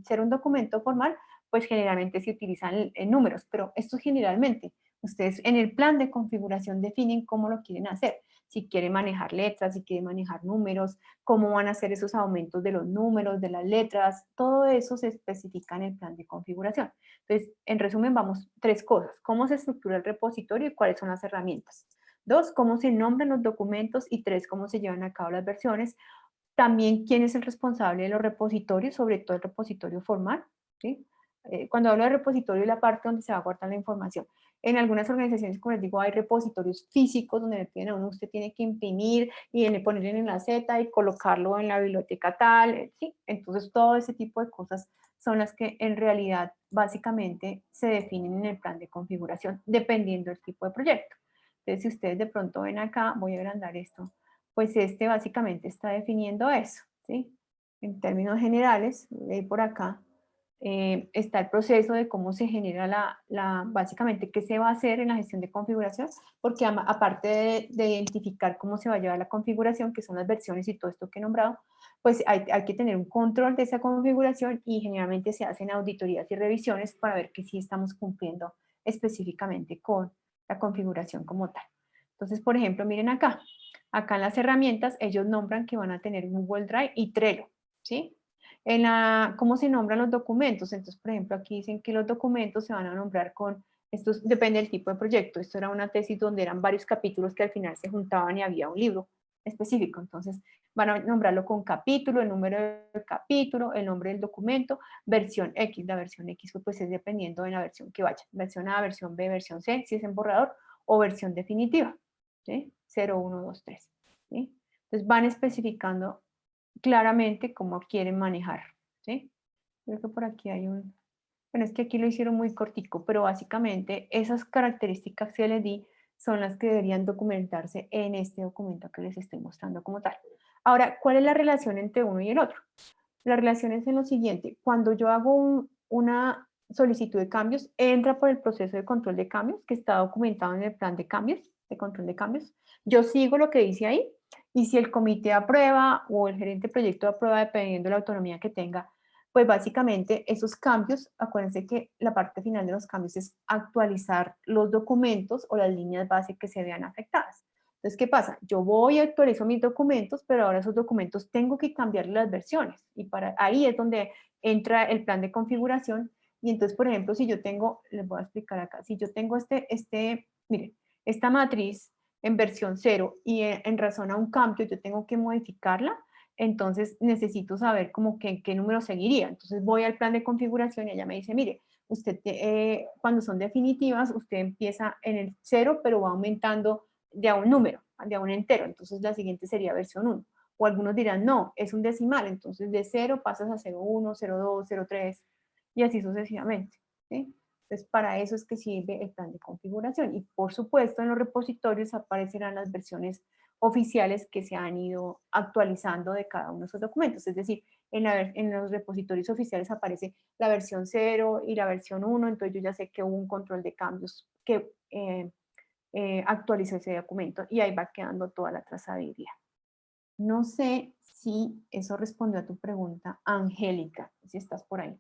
ser un documento formal, pues generalmente se utilizan números, pero esto es generalmente. Ustedes en el plan de configuración definen cómo lo quieren hacer, si quieren manejar letras, si quieren manejar números, cómo van a hacer esos aumentos de los números, de las letras, todo eso se especifica en el plan de configuración. Entonces, en resumen, vamos 3 cosas, cómo se estructura el repositorio y cuáles son las herramientas. 2, cómo se nombran los documentos y 3, cómo se llevan a cabo las versiones. También quién es el responsable de los repositorios, sobre todo el repositorio formal, ¿sí? Cuando hablo de repositorio es la parte donde se va a guardar la información. En algunas organizaciones, como les digo, hay repositorios físicos donde le piden a uno, usted tiene que imprimir y ponerle en la Z y colocarlo en la biblioteca tal, ¿sí? Entonces todo ese tipo de cosas son las que en realidad básicamente se definen en el plan de configuración, dependiendo del tipo de proyecto. Entonces, si ustedes de pronto ven acá, voy a agrandar esto, pues este básicamente está definiendo eso, ¿sí? En términos generales, por acá, está el proceso de cómo se genera básicamente qué se va a hacer en la gestión de configuración, porque aparte de identificar cómo se va a llevar la configuración, que son las versiones y todo esto que he nombrado, pues hay que tener un control de esa configuración y generalmente se hacen auditorías y revisiones para ver que sí estamos cumpliendo específicamente con la configuración como tal. Entonces, por ejemplo, miren acá, en las herramientas ellos nombran que van a tener Google Drive y Trello, ¿sí? ¿Cómo se nombran los documentos? Entonces, por ejemplo, aquí dicen que los documentos se van a nombrar esto depende del tipo de proyecto. Esto era una tesis donde eran varios capítulos que al final se juntaban y había un libro específico. Entonces, van a nombrarlo con capítulo, el número del capítulo, el nombre del documento, versión X. La versión X pues es dependiendo de la versión que vaya. Versión A, versión B, versión C, si es en borrador, o versión definitiva, ¿sí? 0, 1, 2, 3. ¿Sí? Entonces van especificando claramente cómo quieren manejar, ¿sí? Creo que por aquí hay un... Bueno, es que aquí lo hicieron muy cortico, pero básicamente esas características que les di son las que deberían documentarse en este documento que les estoy mostrando como tal. Ahora, ¿cuál es la relación entre uno y el otro? La relación es en lo siguiente. Cuando yo hago una solicitud de cambios, entra por el proceso de control de cambios que está documentado en el plan de cambios, de control de cambios. Yo sigo lo que dice ahí y si el comité aprueba o el gerente de proyecto aprueba, dependiendo de la autonomía que tenga, pues básicamente esos cambios, acuérdense que la parte final de los cambios es actualizar los documentos o las líneas base que se vean afectadas. Entonces, ¿qué pasa? Yo voy a actualizo mis documentos, pero ahora esos documentos tengo que cambiarle las versiones. Y para ahí es donde entra el plan de configuración. Y entonces, por ejemplo, si yo tengo, les voy a explicar acá, si yo tengo miren, esta matriz en versión 0 y en razón a un cambio yo tengo que modificarla, entonces necesito saber como que en qué número seguiría. Entonces voy al plan de configuración y ella me dice, mire, usted cuando son definitivas, usted empieza en el 0, pero va aumentando de a un número, de a un entero. Entonces la siguiente sería versión 1. O algunos dirán, no, es un decimal, entonces de 0 pasas a 0,1, 0,2, 0,3 y así sucesivamente. ¿Sí? Entonces, para eso es que sirve el plan de configuración. Y por supuesto, en los repositorios aparecerán las versiones oficiales que se han ido actualizando de cada uno de esos documentos. Es decir, en los repositorios oficiales aparece la versión 0 y la versión 1, entonces yo ya sé que hubo un control de cambios que actualizó ese documento y ahí va quedando toda la trazabilidad. No sé si eso respondió a tu pregunta, Angélica, si estás por ahí.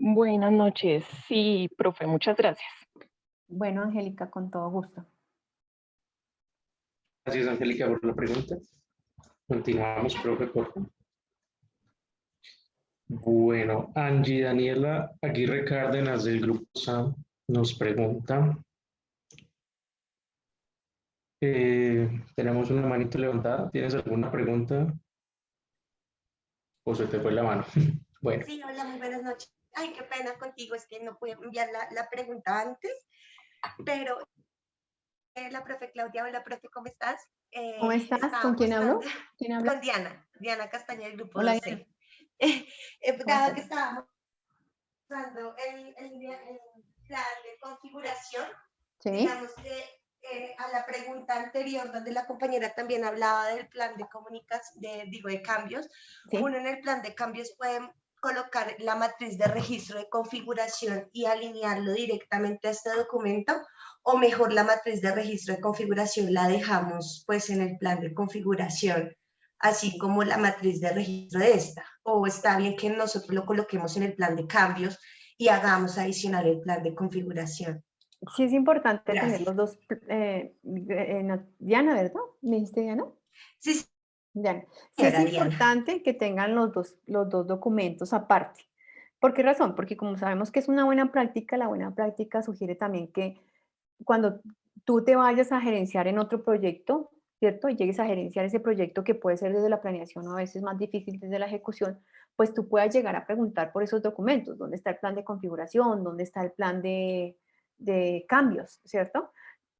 Buenas noches. Sí, profe, muchas gracias. Bueno, Angélica, con todo gusto. Gracias, Angélica, por la pregunta. Continuamos, profe, por favor. Bueno, Angie Daniela Aguirre Cárdenas del Grupo SAM nos pregunta. Tenemos una manito levantada. ¿Tienes alguna pregunta? ¿O se te fue la mano? Bueno. Sí, hola, muy buenas noches. Ay, qué pena contigo, es que no pude enviar la pregunta antes, pero la profe Claudia, hola, profe, ¿cómo estás? ¿Cómo estás? ¿Con quién hablo? ¿Quién habla? Con Diana Castaña del Grupo Hola, 12. Diana. Dado que estábamos usando el plan de configuración, ¿Sí? digamos que a la pregunta anterior, donde la compañera también hablaba del plan de comunicación, de cambios, ¿Sí? uno en el plan de cambios puede colocar la matriz de registro de configuración y alinearlo directamente a este documento, o mejor la matriz de registro de configuración la dejamos pues en el plan de configuración, así como la matriz de registro de esta, o está bien que nosotros lo coloquemos en el plan de cambios y hagamos adicional el plan de configuración. Sí es importante Gracias. tener los dos, Diana, ¿verdad? ¿Me dijiste Diana? Sí, Diana. Sí es Diana. importante que tengan los dos documentos aparte. ¿Por qué razón? Porque como sabemos que es una buena práctica, la buena práctica sugiere también que cuando tú te vayas a gerenciar en otro proyecto, ¿cierto? Y llegues a gerenciar ese proyecto que puede ser desde la planeación o a veces más difícil desde la ejecución, pues tú puedas llegar a preguntar por esos documentos, dónde está el plan de configuración, dónde está el plan de cambios, ¿cierto?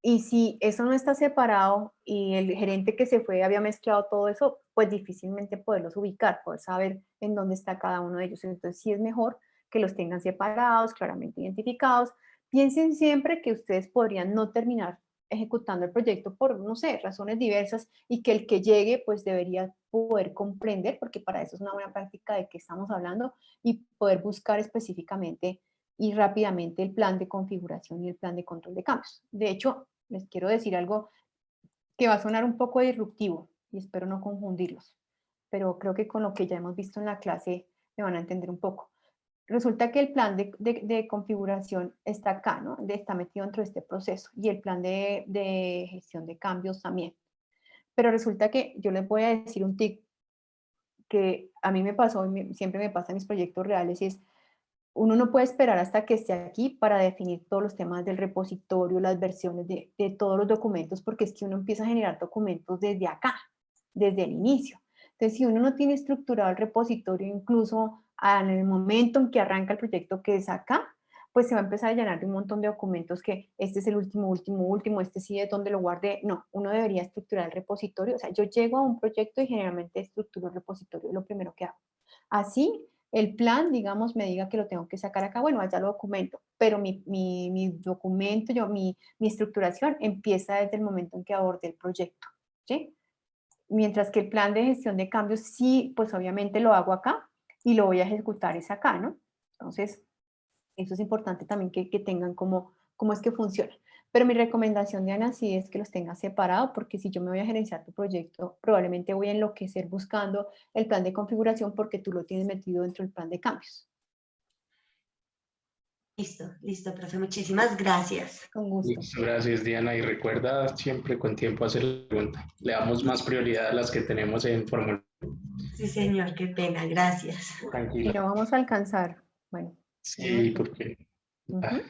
Y si eso no está separado y el gerente que se fue había mezclado todo eso, pues difícilmente poderlos ubicar, poder saber en dónde está cada uno de ellos. Entonces sí es mejor que los tengan separados, claramente identificados. Piensen siempre que ustedes podrían no terminar ejecutando el proyecto por, no sé, razones diversas y que el que llegue pues debería poder comprender, porque para eso es una buena práctica de qué estamos hablando y poder buscar específicamente y rápidamente el plan de configuración y el plan de control de cambios. De hecho, les quiero decir algo que va a sonar un poco disruptivo y espero no confundirlos, pero creo que con lo que ya hemos visto en la clase me van a entender un poco. Resulta que el plan de configuración está acá, ¿no? Está metido dentro de este proceso y el plan de gestión de cambios también. Pero resulta que yo les voy a decir un tip que a mí me pasó y siempre me pasa en mis proyectos reales y es, uno no puede esperar hasta que esté aquí para definir todos los temas del repositorio, las versiones de todos los documentos, porque es que uno empieza a generar documentos desde acá, desde el inicio. Entonces, si uno no tiene estructurado el repositorio, incluso en el momento en que arranca el proyecto, que es acá, pues se va a empezar a llenar de un montón de documentos que este es el último, este sí es donde lo guardé. No, uno debería estructurar el repositorio. O sea, yo llego a un proyecto y generalmente estructuro el repositorio, es lo primero que hago. Así, el plan, digamos, me diga que lo tengo que sacar acá, bueno, allá lo documento, pero mi documento, mi estructuración empieza desde el momento en que abordé el proyecto, ¿sí? Mientras que el plan de gestión de cambios, sí, pues obviamente lo hago acá y lo voy a ejecutar es acá, ¿no? Entonces, eso es importante también que tengan cómo es que funciona. Pero mi recomendación, Diana, sí es que los tengas separados, porque si yo me voy a gerenciar tu proyecto, probablemente voy a enloquecer buscando el plan de configuración porque tú lo tienes metido dentro del plan de cambios. Listo, listo, profe. Muchísimas gracias. Con gusto. Listo, gracias, Diana. Y recuerda siempre con tiempo hacer la pregunta. Le damos más prioridad a las que tenemos en formulario. Sí, señor, qué pena. Gracias. Y Tranquila. lo vamos a alcanzar. Bueno. Sí, porque Ujú.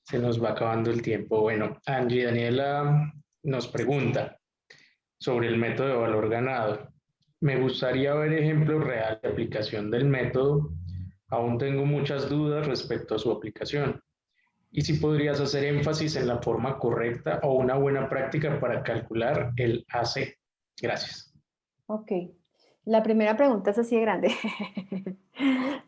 se nos va acabando el tiempo. Bueno, Angie Daniela nos pregunta sobre el método de valor ganado. Me gustaría ver ejemplos reales de aplicación del método. Aún tengo muchas dudas respecto a su aplicación. Y si podrías hacer énfasis en la forma correcta o una buena práctica para calcular el AC. Gracias. Ok. La primera pregunta es así de grande.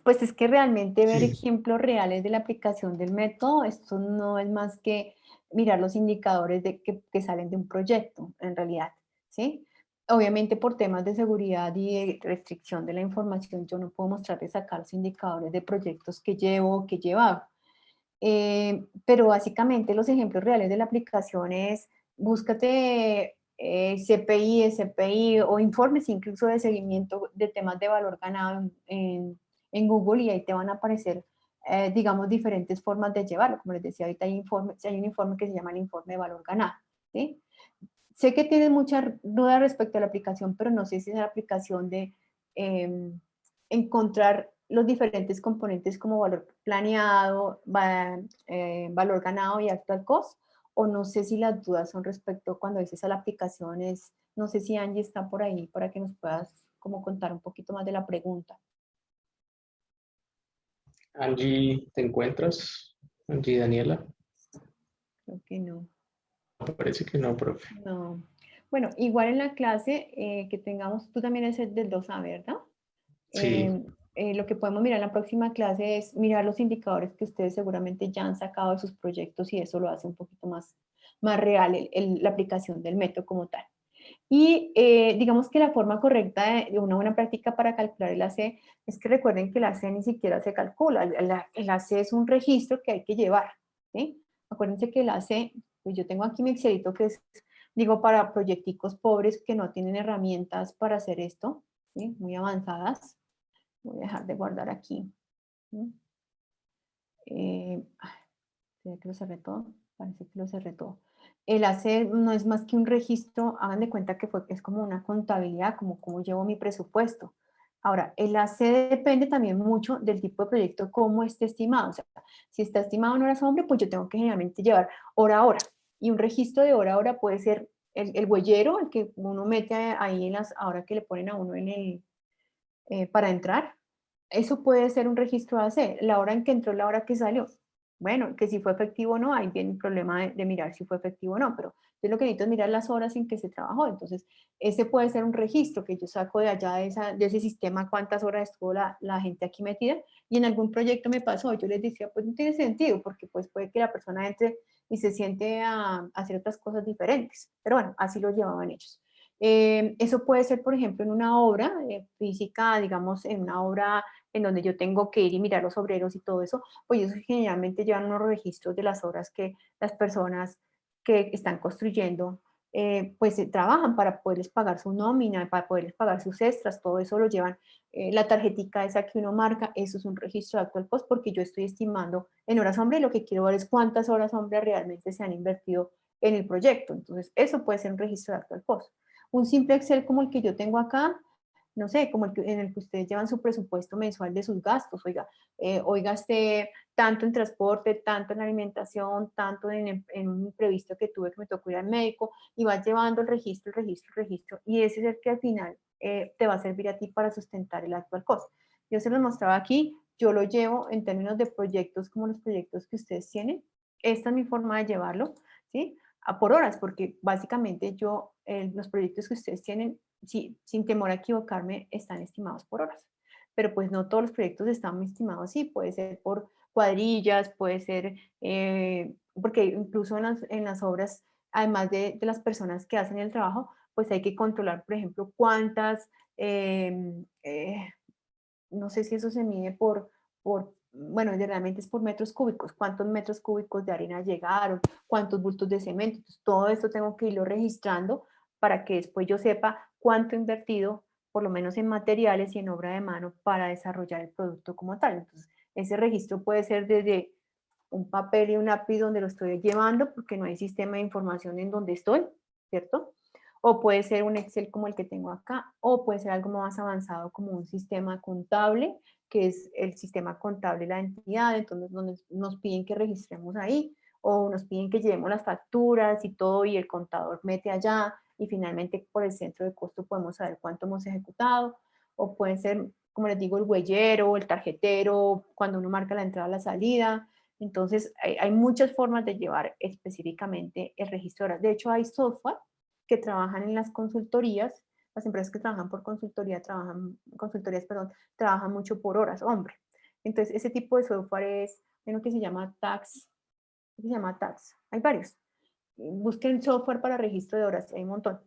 Pues es que realmente ver Sí. ejemplos reales de la aplicación del método, esto no es más que mirar los indicadores que salen de un proyecto, en realidad, ¿sí? Obviamente por temas de seguridad y de restricción de la información, yo no puedo mostrarles acá los indicadores de proyectos que llevo, que llevaba. Pero básicamente los ejemplos reales de la aplicación es, búscate CPI, SPI o informes incluso de seguimiento de temas de valor ganado en Google y ahí te van a aparecer, digamos, diferentes formas de llevarlo. Como les decía, ahorita hay un informe que se llama el informe de valor ganado, ¿sí? Sé que tienes muchas dudas respecto a la aplicación, pero no sé si es la aplicación de encontrar los diferentes componentes como valor planeado, valor ganado y actual cost, o no sé si las dudas son respecto cuando dices a la aplicación es, no sé si Angie está por ahí para que nos puedas como contar un poquito más de la pregunta. Angie, ¿te encuentras? Angie Daniela. Creo que no. Parece que no, profe. No. Bueno, igual en la clase que tengamos, tú también eres del 2A, ¿verdad? Sí, Lo que podemos mirar en la próxima clase es mirar los indicadores que ustedes seguramente ya han sacado de sus proyectos y eso lo hace un poquito más real la aplicación del método como tal. Y digamos que la forma correcta de una buena práctica para calcular el AC es que recuerden que el AC ni siquiera se calcula, el AC es un registro que hay que llevar, ¿sí? Acuérdense que el AC, pues yo tengo aquí mi Excelito que es, digo, para proyecticos pobres que no tienen herramientas para hacer esto, ¿sí? Muy avanzadas. Voy a dejar de guardar aquí. ¿Será que lo cerré todo? Parece que lo cerré todo. El hacer no es más que un registro, hagan de cuenta que es como una contabilidad, como cómo llevo mi presupuesto. Ahora, el AC depende también mucho del tipo de proyecto, cómo esté estimado. O sea, si está estimado en horas hombre, pues yo tengo que generalmente llevar hora a hora. Y un registro de hora a hora puede ser el huellero, el que uno mete ahí en las, ahora que le ponen a uno para entrar. Eso puede ser un registro AC, la hora en que entró, la hora que salió. Bueno, que si fue efectivo o no, ahí viene el problema de mirar si fue efectivo o no, pero yo lo que necesito es mirar las horas en que se trabajó. Entonces, ese puede ser un registro que yo saco de allá de ese sistema, cuántas horas estuvo la gente aquí metida, y en algún proyecto me pasó, yo les decía, pues no tiene sentido, porque pues puede que la persona entre y se siente a hacer otras cosas diferentes, pero bueno, así lo llevaban ellos. Eso puede ser, por ejemplo, en una obra física, digamos, en una obra en donde yo tengo que ir y mirar los obreros y todo eso, pues ellos generalmente llevan unos registros de las horas que las personas que están construyendo, pues trabajan para poderles pagar su nómina, para poderles pagar sus extras, todo eso lo llevan, la tarjetica esa que uno marca, eso es un registro de actual cost porque yo estoy estimando en horas hombre y lo que quiero ver es cuántas horas hombre realmente se han invertido en el proyecto, entonces eso puede ser un registro de actual cost. Un simple Excel como el que yo tengo acá, no sé, como en el que ustedes llevan su presupuesto mensual de sus gastos, oiga, hoy gasté tanto en transporte, tanto en alimentación, tanto en un imprevisto que tuve que me tocó ir al médico, y vas llevando el registro, y ese es el que al final te va a servir a ti para sustentar el actual costo. Yo se los mostraba aquí, yo lo llevo en términos de proyectos como los proyectos que ustedes tienen. Esta es mi forma de llevarlo, ¿sí? Por horas, porque básicamente los proyectos que ustedes tienen, sí, sin temor a equivocarme, están estimados por horas. Pero pues no todos los proyectos están estimados así, puede ser por cuadrillas, puede ser, porque incluso en las obras, además de las personas que hacen el trabajo, pues hay que controlar, por ejemplo, cuántas, no sé si eso se mide bueno, realmente es por metros cúbicos, cuántos metros cúbicos de arena llegaron, cuántos bultos de cemento. Entonces, todo esto tengo que irlo registrando para que después yo sepa cuánto he invertido, por lo menos en materiales y en obra de mano, para desarrollar el producto como tal. Entonces, ese registro puede ser desde un papel y un lápiz donde lo estoy llevando, porque no hay sistema de información en donde estoy, ¿cierto? O puede ser un Excel como el que tengo acá, o puede ser algo más avanzado como un sistema contable, que es el sistema contable de la entidad, entonces donde nos piden que registremos ahí, o nos piden que llevemos las facturas y todo, y el contador mete allá, y finalmente por el centro de costo podemos saber cuánto hemos ejecutado, o puede ser, como les digo, el huellero, el tarjetero, cuando uno marca la entrada o la salida. Entonces, hay muchas formas de llevar específicamente el registro de horas. De hecho, hay software que trabajan en las consultorías, las empresas que trabajan por consultorías, trabajan mucho por horas, hombre. Entonces, ese tipo de software es uno que se llama Tax, hay varios. Busquen software para registro de horas, hay un montón.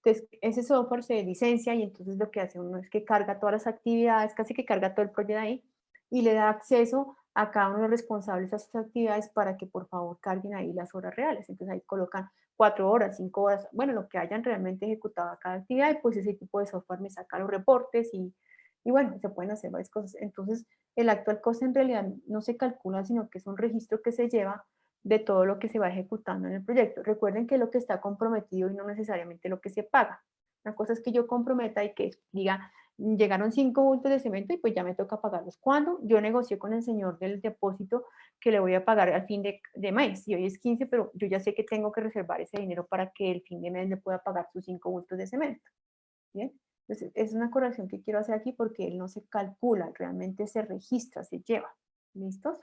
Entonces, ese software se licencia y entonces lo que hace uno es que carga todas las actividades, casi que carga todo el proyecto ahí, y le da acceso a cada uno de los responsables de esas actividades para que por favor carguen ahí las horas reales. Entonces ahí colocan 4 horas, 5 horas, bueno, lo que hayan realmente ejecutado a cada actividad, y pues ese tipo de software me saca los reportes y bueno, se pueden hacer varias cosas. Entonces, el actual coste en realidad no se calcula, sino que es un registro que se lleva de todo lo que se va ejecutando en el proyecto. Recuerden que lo que está comprometido y no necesariamente lo que se paga. Una cosa es que yo comprometa y que diga, llegaron 5 bultos de cemento y pues ya me toca pagarlos. ¿Cuándo? Yo negocié con el señor del depósito que le voy a pagar al fin de mes, y hoy es 15, pero yo ya sé que tengo que reservar ese dinero para que el fin de mes le pueda pagar sus 5 bultos de cemento. ¿Bien? Entonces, es una corrección que quiero hacer aquí porque él no se calcula, realmente se registra, se lleva. ¿Listos?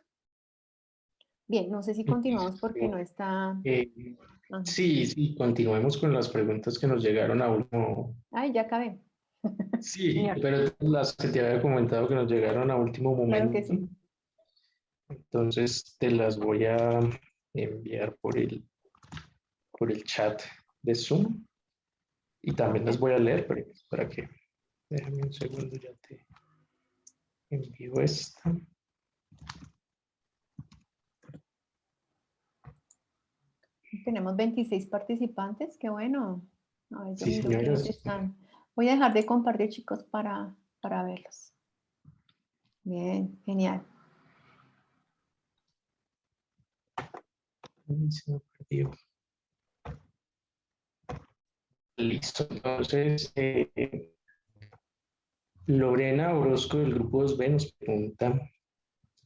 Bien, no sé si continuamos porque no está... Eh, Ajá. sí, continuemos con las preguntas que nos llegaron a último. Ay, ya acabé. Sí, Señor. pero las que te había comentado que nos llegaron a último Claro que momento. sí. Entonces te las voy a enviar por el chat de Zoom y también las voy a leer, pero para que, déjame un segundo, ya te envío esta. Tenemos 26 participantes, qué bueno. A ver, yo Sí, miro quiénes señoras. están. Voy a dejar de compartir, chicos, para verlos. Bien, genial. Se me perdió. Listo, entonces Lorena Orozco del grupo 2B nos pregunta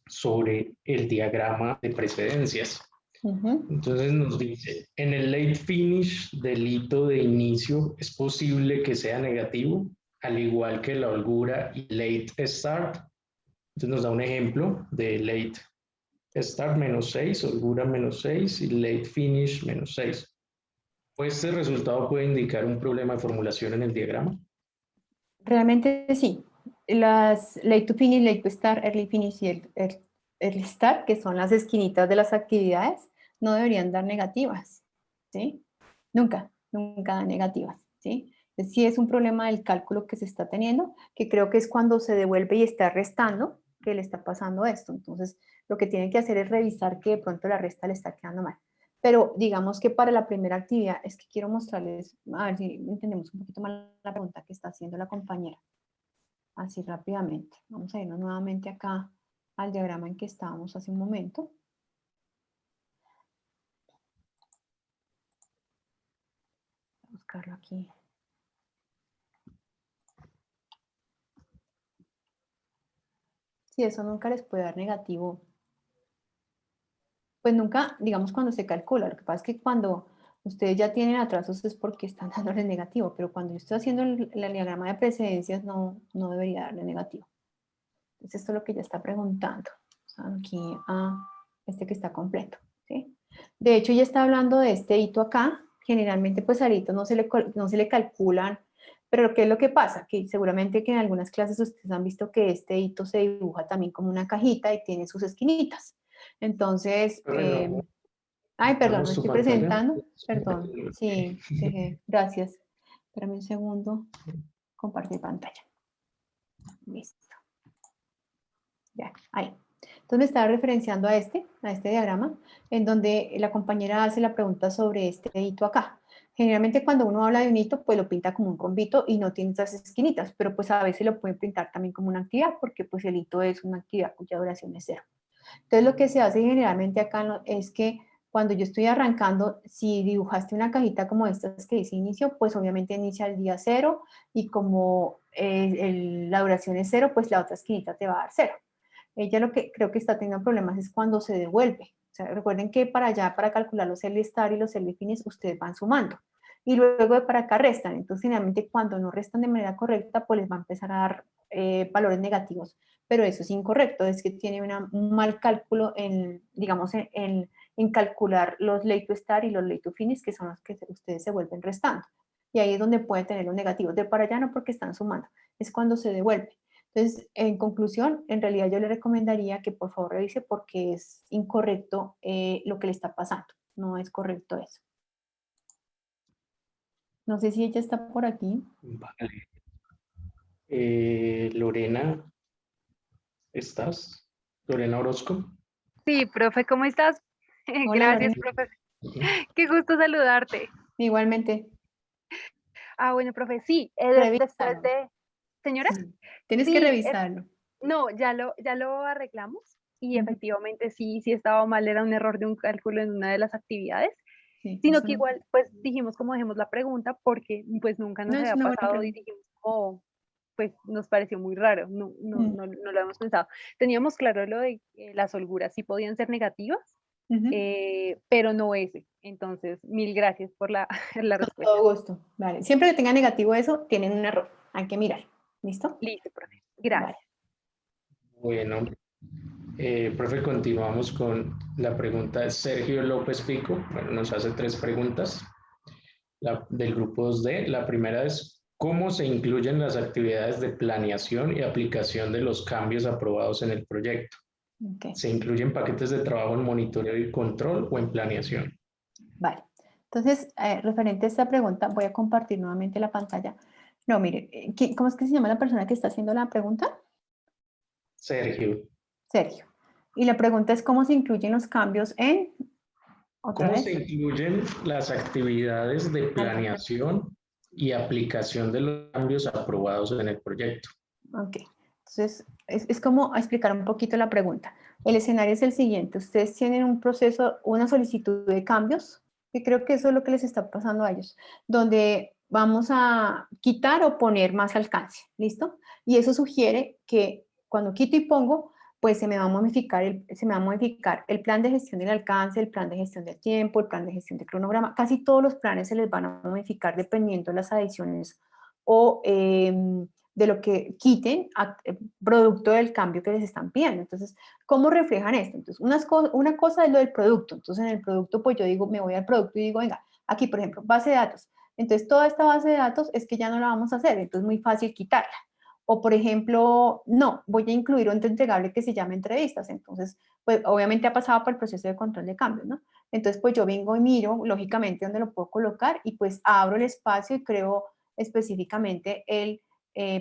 sobre el diagrama de precedencias. Entonces nos dice, en el late finish del hito de inicio es posible que sea negativo, al igual que la holgura y late start. Entonces nos da un ejemplo de late start -6, holgura -6 y late finish -6. Pues este resultado puede indicar un problema de formulación en el diagrama. Realmente sí. Las late to finish, late to start, early finish y el start, que son las esquinitas de las actividades, no deberían dar negativas, ¿sí? Nunca dan negativas, ¿sí? Sí es un problema del cálculo que se está teniendo, que creo que es cuando se devuelve y está restando que le está pasando esto. Entonces, lo que tienen que hacer es revisar que de pronto la resta le está quedando mal. Pero digamos que para la primera actividad, es que quiero mostrarles, a ver si entendemos un poquito más la pregunta que está haciendo la compañera. Así rápidamente. Vamos a irnos nuevamente acá al diagrama en que estábamos hace un momento. Voy a buscarlo aquí. Sí, eso nunca les puede dar negativo. Pues nunca, digamos, cuando se calcula. Lo que pasa es que cuando ustedes ya tienen atrasos es porque están dándoles negativo, pero cuando yo estoy haciendo el diagrama de precedencias no debería darle negativo. Entonces esto es lo que ella está preguntando. Aquí a este que está completo, ¿sí? De hecho, ella está hablando de este hito acá. Generalmente, pues al hito no se le calculan, pero ¿qué es lo que pasa? Que seguramente que en algunas clases ustedes han visto que este hito se dibuja también como una cajita y tiene sus esquinitas. Entonces, Bueno, ay, perdón, me damos tu estoy pantalla. presentando. Perdón, sí, gracias. Espérame un segundo. Compartir pantalla. Listo. Ya, ahí. Entonces me estaba referenciando a este diagrama, en donde la compañera hace la pregunta sobre este hito acá. Generalmente cuando uno habla de un hito, pues lo pinta como un rombito y no tiene esas esquinitas, pero pues a veces lo pueden pintar también como una actividad, porque pues el hito es una actividad cuya duración es 0. Entonces lo que se hace generalmente acá es que cuando yo estoy arrancando, si dibujaste una cajita como estas que dice inicio, pues obviamente inicia el día 0 y como la duración es 0, pues la otra esquinita te va a dar 0. Ella lo que creo que está teniendo problemas es cuando se devuelve. O sea, recuerden que para allá, para calcular los LSTAR y los LFINIS, ustedes van sumando. Y luego de para acá restan. Entonces, generalmente cuando no restan de manera correcta, pues les va a empezar a dar valores negativos. Pero eso es incorrecto, es que tiene un mal cálculo en, digamos, en calcular los late to start y los late to finish, que son los que ustedes se vuelven restando. Y ahí es donde pueden tener los negativos. De para allá no, porque están sumando. Es cuando se devuelve. Entonces, en conclusión, en realidad yo le recomendaría que por favor revise porque es incorrecto lo que le está pasando. No es correcto eso. No sé si ella está por aquí. Vale. Lorena, ¿estás? Lorena Orozco. Sí, profe, ¿cómo estás? Hola, Gracias, Lorena. profe. Qué gusto saludarte. Igualmente, Ah, bueno, profe, sí, después revísalo. de... Señora, Sí. Tienes que sí, revisarlo. no, ya lo arreglamos y Ujú. efectivamente sí estaba mal, era un error de un cálculo en una de las actividades, Sí, sino eso que no, igual, pues dijimos como dejemos la pregunta porque pues nunca no nos es había una buena pasado y pregunta. dijimos, oh, pues nos pareció muy raro, Mm. no lo habíamos pensado. Teníamos claro lo de que las holguras sí podían ser negativas, Ujú. pero no ese. Entonces, mil gracias por la, la Con respuesta. todo gusto. Vale. Siempre que tenga negativo eso, tienen un error. Hay que mirar. ¿Listo? Listo, profe. Vale. Gracias. Bueno, profe, continuamos con la pregunta de Sergio López Pico. Bueno, nos hace 3 preguntas del grupo 2D. La primera es, ¿cómo se incluyen las actividades de planeación y aplicación de los cambios aprobados en el proyecto? Ok. ¿Se incluyen paquetes de trabajo en monitoreo y control o en planeación? Vale. Entonces, referente a esta pregunta, voy a compartir nuevamente la pantalla. No, mire, ¿cómo es que se llama la persona que está haciendo la pregunta? Sergio, Sergio. Y la pregunta es, ¿cómo se incluyen los cambios en, otra ¿cómo vez? se incluyen las actividades de planeación y aplicación de los cambios aprobados en el proyecto? Ok. Entonces, es como explicar un poquito la pregunta. El escenario es el siguiente. Ustedes tienen un proceso, una solicitud de cambios, que creo que eso es lo que les está pasando a ellos, donde vamos a quitar o poner más alcance, ¿listo? Y eso sugiere que cuando quito y pongo, pues se me va a modificar el plan de gestión del alcance, el plan de gestión del tiempo, el plan de gestión del cronograma. Casi todos los planes se les van a modificar dependiendo de las adiciones o de lo que quiten producto del cambio que les están pidiendo. Entonces, ¿cómo reflejan esto? Entonces, una cosa es lo del producto. Entonces, en el producto, pues yo digo, me voy al producto y digo, venga, aquí, por ejemplo, base de datos. Entonces, toda esta base de datos es que ya no la vamos a hacer, entonces es muy fácil quitarla. O, por ejemplo, no, voy a incluir un entregable que se llama entrevistas. Entonces, pues obviamente ha pasado por el proceso de control de cambios, ¿no? Entonces, pues yo vengo y miro, lógicamente, dónde lo puedo colocar y pues abro el espacio y creo específicamente el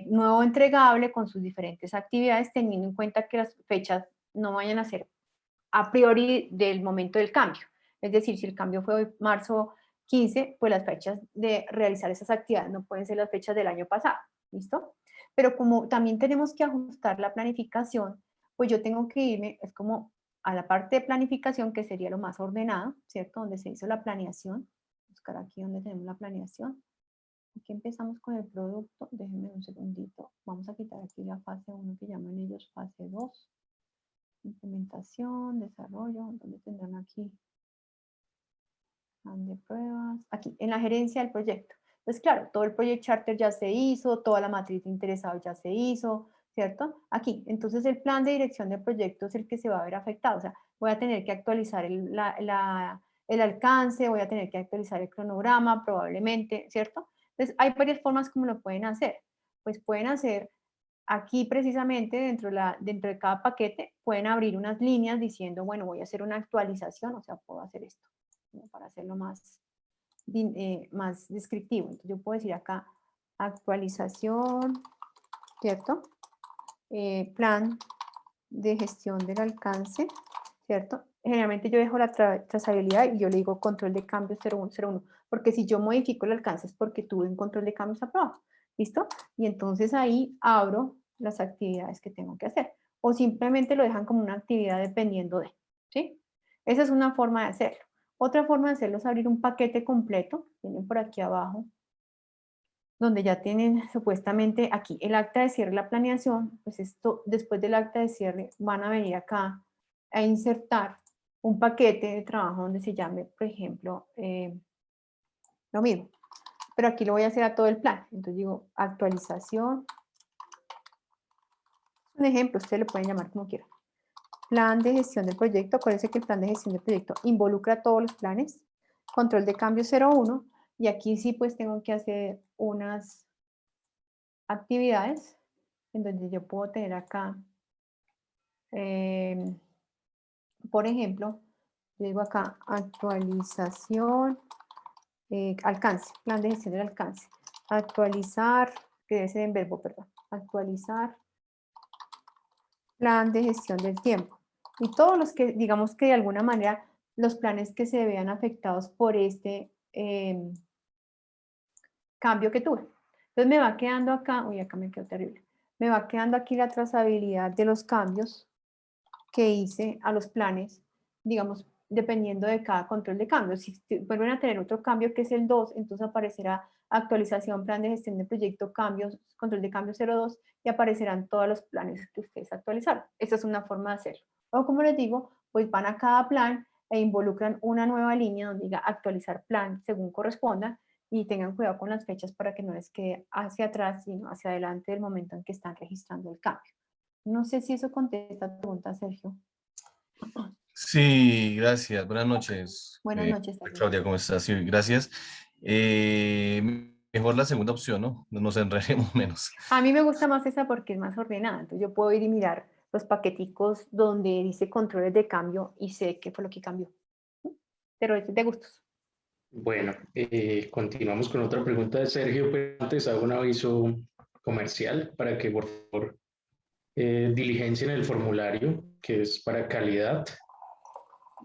nuevo entregable con sus diferentes actividades, teniendo en cuenta que las fechas no vayan a ser a priori del momento del cambio. Es decir, si el cambio fue hoy, marzo 15, pues las fechas de realizar esas actividades no pueden ser las fechas del año pasado, ¿listo? Pero como también tenemos que ajustar la planificación, pues yo tengo que irme, es como a la parte de planificación, que sería lo más ordenado, ¿cierto? Donde se hizo la planeación, buscar aquí donde tenemos la planeación. Aquí empezamos con el producto, déjenme un segundito, vamos a quitar aquí la fase 1 que llaman ellos fase 2, implementación, desarrollo, donde tendrán aquí plan de pruebas, aquí en la gerencia del proyecto. Entonces, claro, todo el Project Charter ya se hizo, toda la matriz de interesados ya se hizo, ¿cierto? Aquí, entonces el plan de dirección de proyecto es el que se va a ver afectado, o sea, voy a tener que actualizar el alcance, voy a tener que actualizar el cronograma probablemente, ¿cierto? Entonces hay varias formas como lo pueden hacer, pues pueden hacer aquí precisamente dentro de cada paquete, pueden abrir unas líneas diciendo, bueno, voy a hacer una actualización, o sea, puedo hacer esto, como para hacerlo más descriptivo. Entonces yo puedo decir acá, actualización, ¿cierto? Plan de gestión del alcance, ¿cierto? Generalmente yo dejo la trazabilidad y yo le digo control de cambios 0101, porque si yo modifico el alcance es porque tuve un control de cambios aprobado, ¿listo? Y entonces ahí abro las actividades que tengo que hacer, o simplemente lo dejan como una actividad dependiendo de, ¿sí? Esa es una forma de hacerlo. Otra forma de hacerlo es abrir un paquete completo, tienen por aquí abajo, donde ya tienen supuestamente aquí el acta de cierre, la planeación, pues esto, después del acta de cierre, van a venir acá a insertar un paquete de trabajo donde se llame, por ejemplo, lo mismo, pero aquí lo voy a hacer a todo el plan. Entonces digo, actualización, un ejemplo, ustedes lo pueden llamar como quieran. Plan de gestión del proyecto, acuérdense que el plan de gestión del proyecto involucra todos los planes, control de cambio 01, y aquí sí pues tengo que hacer unas actividades en donde yo puedo tener acá, por ejemplo, yo digo acá actualización, alcance, plan de gestión del alcance, actualizar, que debe ser en verbo, perdón, actualizar plan de gestión del tiempo. Y todos los que, digamos que de alguna manera, los planes que se vean afectados por este cambio que tuve. Entonces me va quedando acá, uy, acá me quedó terrible, me va quedando aquí la trazabilidad de los cambios que hice a los planes, digamos, dependiendo de cada control de cambios. Si vuelven a tener otro cambio que es el 2, entonces aparecerá actualización, plan de gestión de proyecto, cambios, control de cambio 02, y aparecerán todos los planes que ustedes actualizaron. Esa es una forma de hacerlo. O como les digo, pues van a cada plan e involucran una nueva línea donde diga actualizar plan según corresponda, y tengan cuidado con las fechas para que no les quede hacia atrás, sino hacia adelante del momento en que están registrando el cambio. No sé si eso contesta tu pregunta, Sergio. Sí, gracias. Buenas noches. Buenas noches, Claudia, ¿cómo estás? Sí, gracias. Mejor la segunda opción, ¿no? No nos enredemos menos. A mí me gusta más esa porque es más ordenada. Entonces yo puedo ir y mirar los paqueticos donde dice controles de cambio y sé qué fue lo que cambió. Pero es de gustos. Bueno, continuamos con otra pregunta de Sergio, pero antes hago un aviso comercial para que por favor diligencien el formulario, que es para calidad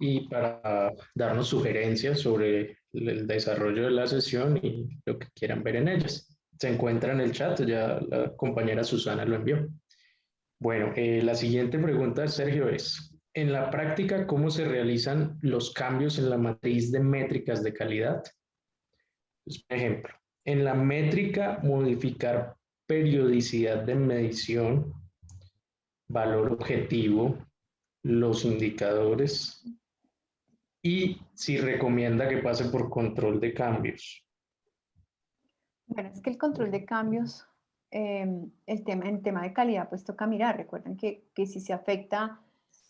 y para darnos sugerencias sobre el desarrollo de la sesión y lo que quieran ver en ellas. Se encuentra en el chat, ya la compañera Susana lo envió. Bueno, la siguiente pregunta, Sergio, es, en la práctica, ¿cómo se realizan los cambios en la matriz de métricas de calidad? Pues, por ejemplo, en la métrica modificar periodicidad de medición, valor objetivo, los indicadores y si recomienda que pase por control de cambios. Bueno, es que el control de cambios, en tema de calidad, pues toca mirar. Recuerden que si se afecta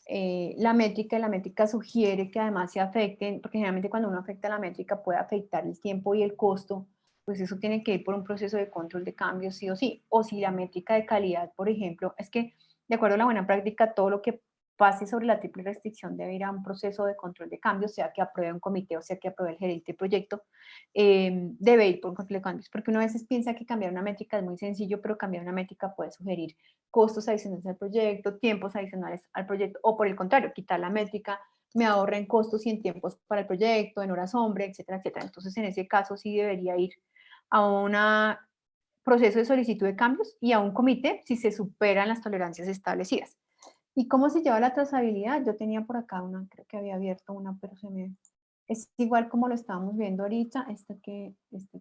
la métrica sugiere que además se afecten, porque generalmente cuando uno afecta la métrica puede afectar el tiempo y el costo, pues eso tiene que ir por un proceso de control de cambios sí o sí. O si la métrica de calidad, por ejemplo, es que de acuerdo a la buena práctica, todo lo que pase sobre la triple restricción debe ir a un proceso de control de cambios, sea que apruebe un comité o sea que apruebe el gerente de proyecto, debe ir por un control de cambios, porque uno a veces piensa que cambiar una métrica es muy sencillo, pero cambiar una métrica puede sugerir costos adicionales al proyecto, tiempos adicionales al proyecto, o por el contrario, quitar la métrica me ahorra en costos y en tiempos para el proyecto, en horas hombre, etcétera, etcétera. Entonces, en ese caso sí debería ir a un proceso de solicitud de cambios y a un comité si se superan las tolerancias establecidas. ¿Y cómo se lleva la trazabilidad? Yo tenía por acá una, creo que había abierto una, pero se me... Es igual como lo estábamos viendo ahorita.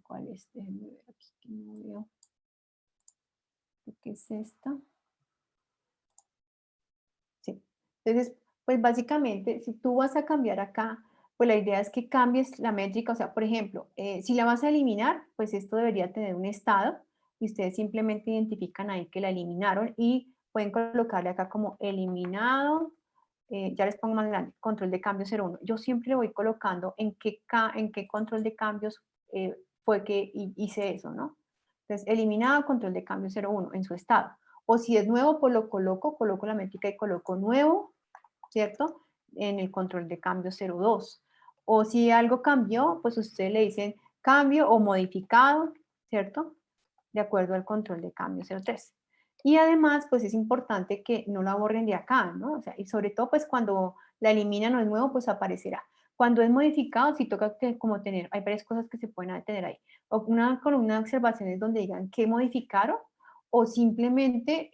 ¿Cuál es? Déjenme ver aquí, que no veo. ¿Qué es esta? Sí. Entonces, pues básicamente, si tú vas a cambiar acá, pues la idea es que cambies la métrica. O sea, por ejemplo, si la vas a eliminar, pues esto debería tener un estado y ustedes simplemente identifican ahí que la eliminaron y pueden colocarle acá como eliminado, ya les pongo más grande, control de cambio 01. Yo siempre le voy colocando en qué control de cambios fue que hice eso, ¿no? Entonces, eliminado control de cambio 01 en su estado. O si es nuevo, pues lo coloco la métrica y coloco nuevo, ¿cierto? En el control de cambio 02. O si algo cambió, pues ustedes le dicen cambio o modificado, ¿cierto? De acuerdo al control de cambio 03. Y además, pues es importante que no la borren de acá, ¿no? O sea, y sobre todo, pues cuando la eliminan o es nuevo, pues aparecerá. Cuando es modificado, sí toca que, como tener, hay varias cosas que se pueden tener ahí. O una columna de observaciones donde digan qué modificaron, o simplemente